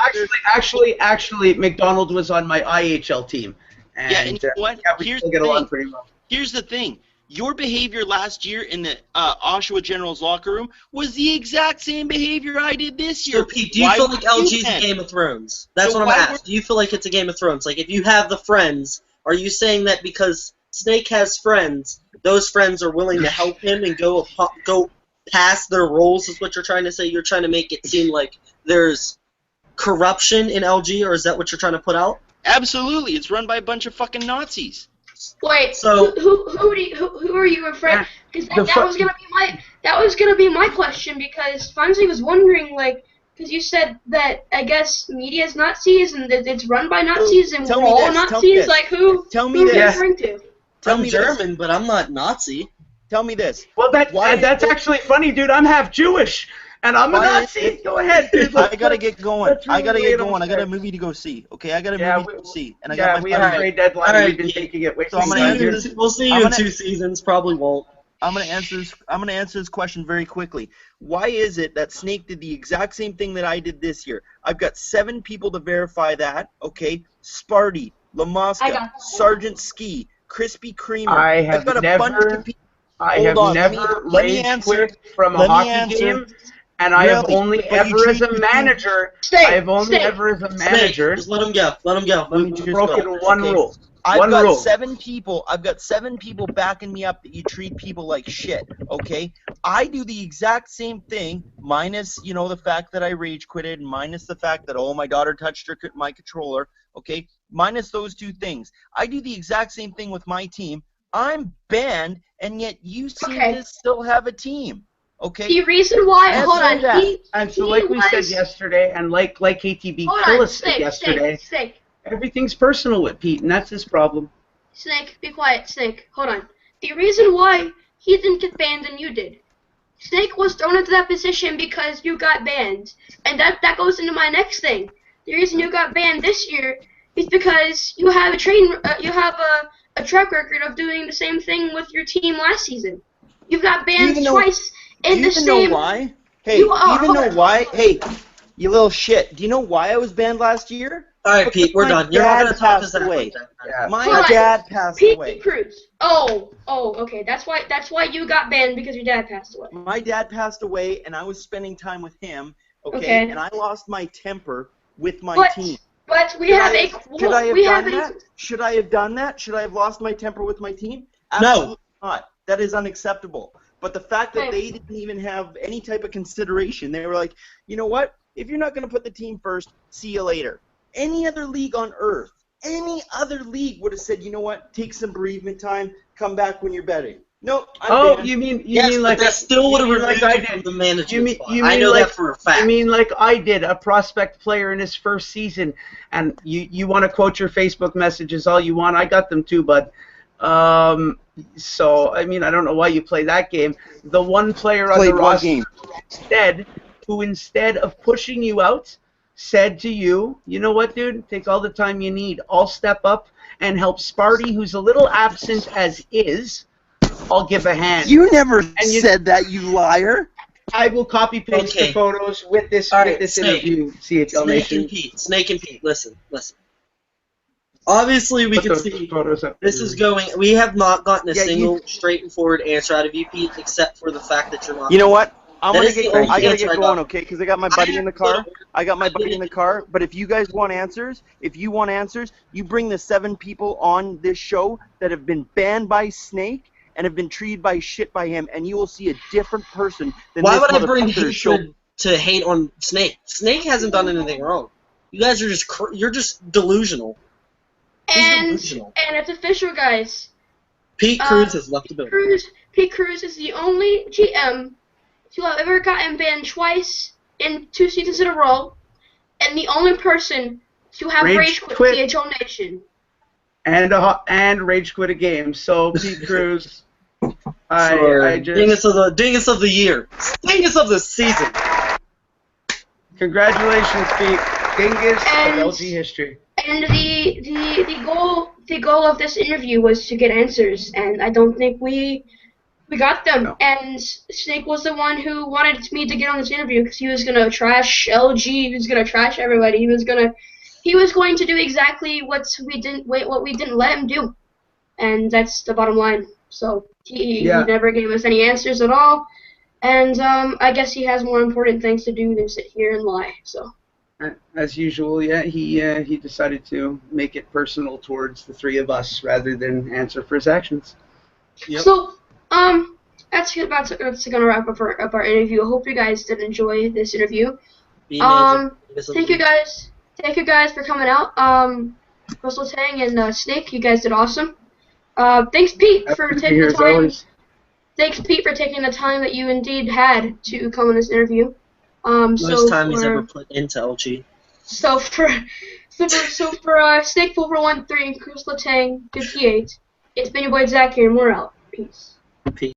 actually, McDonald was on my IHL team, and, Yeah, and you know what? yeah, we Here's still the get along thing. pretty well. Here's the thing. Your behavior last year in the Oshawa Generals locker room was the exact same behavior I did this year. so Pete, do you Why feel would like LG you is then? a Game of Thrones? That's So what I'm why asking. Do you feel like it's a Game of Thrones? Like if you have the friends, are you saying that because Snake has friends, those friends are willing to help him and go past their roles? Is what you're trying to say? You're trying to make it seem like there's corruption in LG, or is that what you're trying to put out? Absolutely. It's run by a bunch of fucking Nazis. Wait, So- who are you afraid? Because The that was gonna be my question, because Fonzie was wondering, like, because you said that I guess media is Nazis and that it's run by Nazis and Tell we're me all this, tell me Nazis. this. Like, who Tell me who are you this. referring to? Tell I'm me this. German, but I'm not Nazi. Tell me this. Well, Why that's is it- actually funny, dude. I'm half Jewish, and I'm a Why is Nazi. it- Go ahead, dude. I gotta get going. let's I gotta really get lay it going. on I got a straight. movie to go see. Okay, I got a Yeah, movie to go see, and I yeah, got my we buddy. have a great deadline. All right, We've been taking it way So I'm too gonna long, answer dude. this- We'll see you I'm in gonna- 2 seasons. Probably won't. I'm gonna answer this question very quickly. Why is it that Snake did the exact same thing that I did this year? I've got 7 people to verify that. Okay, Sparty, I Lamoska, got- Sergeant Ski, Krispy Kremer. I I've have got a bunch never, of people. I Hold have on, let me- never let me rage answer. quit from a Let me hockey answer. game, and I have Really? only But you ever as a treat your team- manager. Snake, I have only Snake. ever as a Snake, manager just let him go. Let him go. Let me just broken go. one Okay. rule. I've One got rule. 7 people. I've got 7 people backing me up that you treat people like shit. Okay, I do the exact same thing, minus the fact that I rage quitted, minus the fact that my daughter touched my controller. Okay, minus those 2 things. I do the exact same thing with my team. I'm banned, and yet you seem Okay. to still have a team. Okay. The reason why, Answer hold on, that. And so, he like we said was- yesterday, and like KTB hold Killis on, said Snake, yesterday, Snake. everything's personal with Pete, and that's his problem. Snake, be quiet, Snake. Hold on. The reason why he didn't get banned and you did. Snake was thrown into that position because you got banned. And that goes into my next thing. The reason you got banned this year is because you have a track record of doing the same thing with your team last season. You got banned Even though- twice Do in you the even same. know why? Hey, You are- even know why? Hey, you little shit. Do you know why I was banned last year? All right, Pete, we're My done. You're not dad gonna talk passed us out. away. Yeah. My Hold on. dad passed Pete away. Cruz. Oh, okay. That's why you got banned, because your dad passed away. My dad passed away, and I was spending time with him. Okay, Okay. and I lost my temper with my But team. but we Should have I- a Should I have we done have a that? Should I have done that? Should I have lost my temper with my team? No. Absolutely not. That is unacceptable. But the fact that Right. they didn't even have any type of consideration, they were like, you know what? If you're not going to put the team first, see you later. Any other league on earth, any other league would have said, you know what? Take some bereavement time. Come back when you're betting. Nope. I'm banned. You mean Yes, like but that still would have you mean removed like I you from did? the management You mean- spot. you I mean know like- that for a fact. I mean, like I did, a prospect player in his first season, and you want to quote your Facebook messages all you want. I got them too, bud. So, I mean, I don't know why you play that game. The one player on the Played what roster game? who instead of pushing you out, said to you, you know what, dude, take all the time you need. I'll step up and help Sparty, who's a little absent as is. I'll give a hand. You never you- said that, you liar. I will copy paste Okay. the photos with this All right, interview. CHL Snake Nation. and Pete. Snake and Pete. Listen. Obviously, we Put can those see photos up. this is going. We have not gotten a Yeah, single straight and forward answer out of you, Pete, except for the fact that you're not. You know what? I That gotta is the get only going, answer I got. okay? Because I got my buddy in the car. But if you guys want answers, you bring the 7 people on this show that have been banned by Snake and have been treated by shit by him, and you will see a different person than Why this would I bring motherfucker show. hatred to hate on Snake? Snake hasn't done anything wrong. You guys are you're just delusional. He's And delusional. it's official, guys. Pete Cruz has left the building. Pete Cruz is the only GM to have ever gotten banned twice in 2 seasons in a row, and the only person to have Rage rage quit. quit CHL Nation. And rage quit a game. So Pete Cruz, I just Dingus of the year. Dingus of the season. congratulations, Pete. Dingus of And- LG history. And the goal of this interview was to get answers, and I don't think we got them. No. And Snake was the one who wanted me to get on this interview because he was gonna trash LG. He was gonna trash everybody. He was going to do exactly what we didn't let him do, and that's the bottom line. So he never gave us any answers at all, and I guess he has more important things to do than sit here and lie. So. As usual, yeah, he decided to make it personal towards the 3 of us rather than answer for his actions. Yep. So, that's gonna wrap up our interview. I hope you guys did enjoy this interview. Be amazing. Thank you guys for coming out. Crystal Tang and Snake, you guys did awesome. Thanks, Pete, for Happy to be taking here the as time. always. Thanks, Pete, for taking the time that you indeed had to come on this interview. Most time he's ever put into LG. So for Snake Pulver 13 and Crystal Tang 58, it's been your boy Zach here, and we're out. Peace. Peace.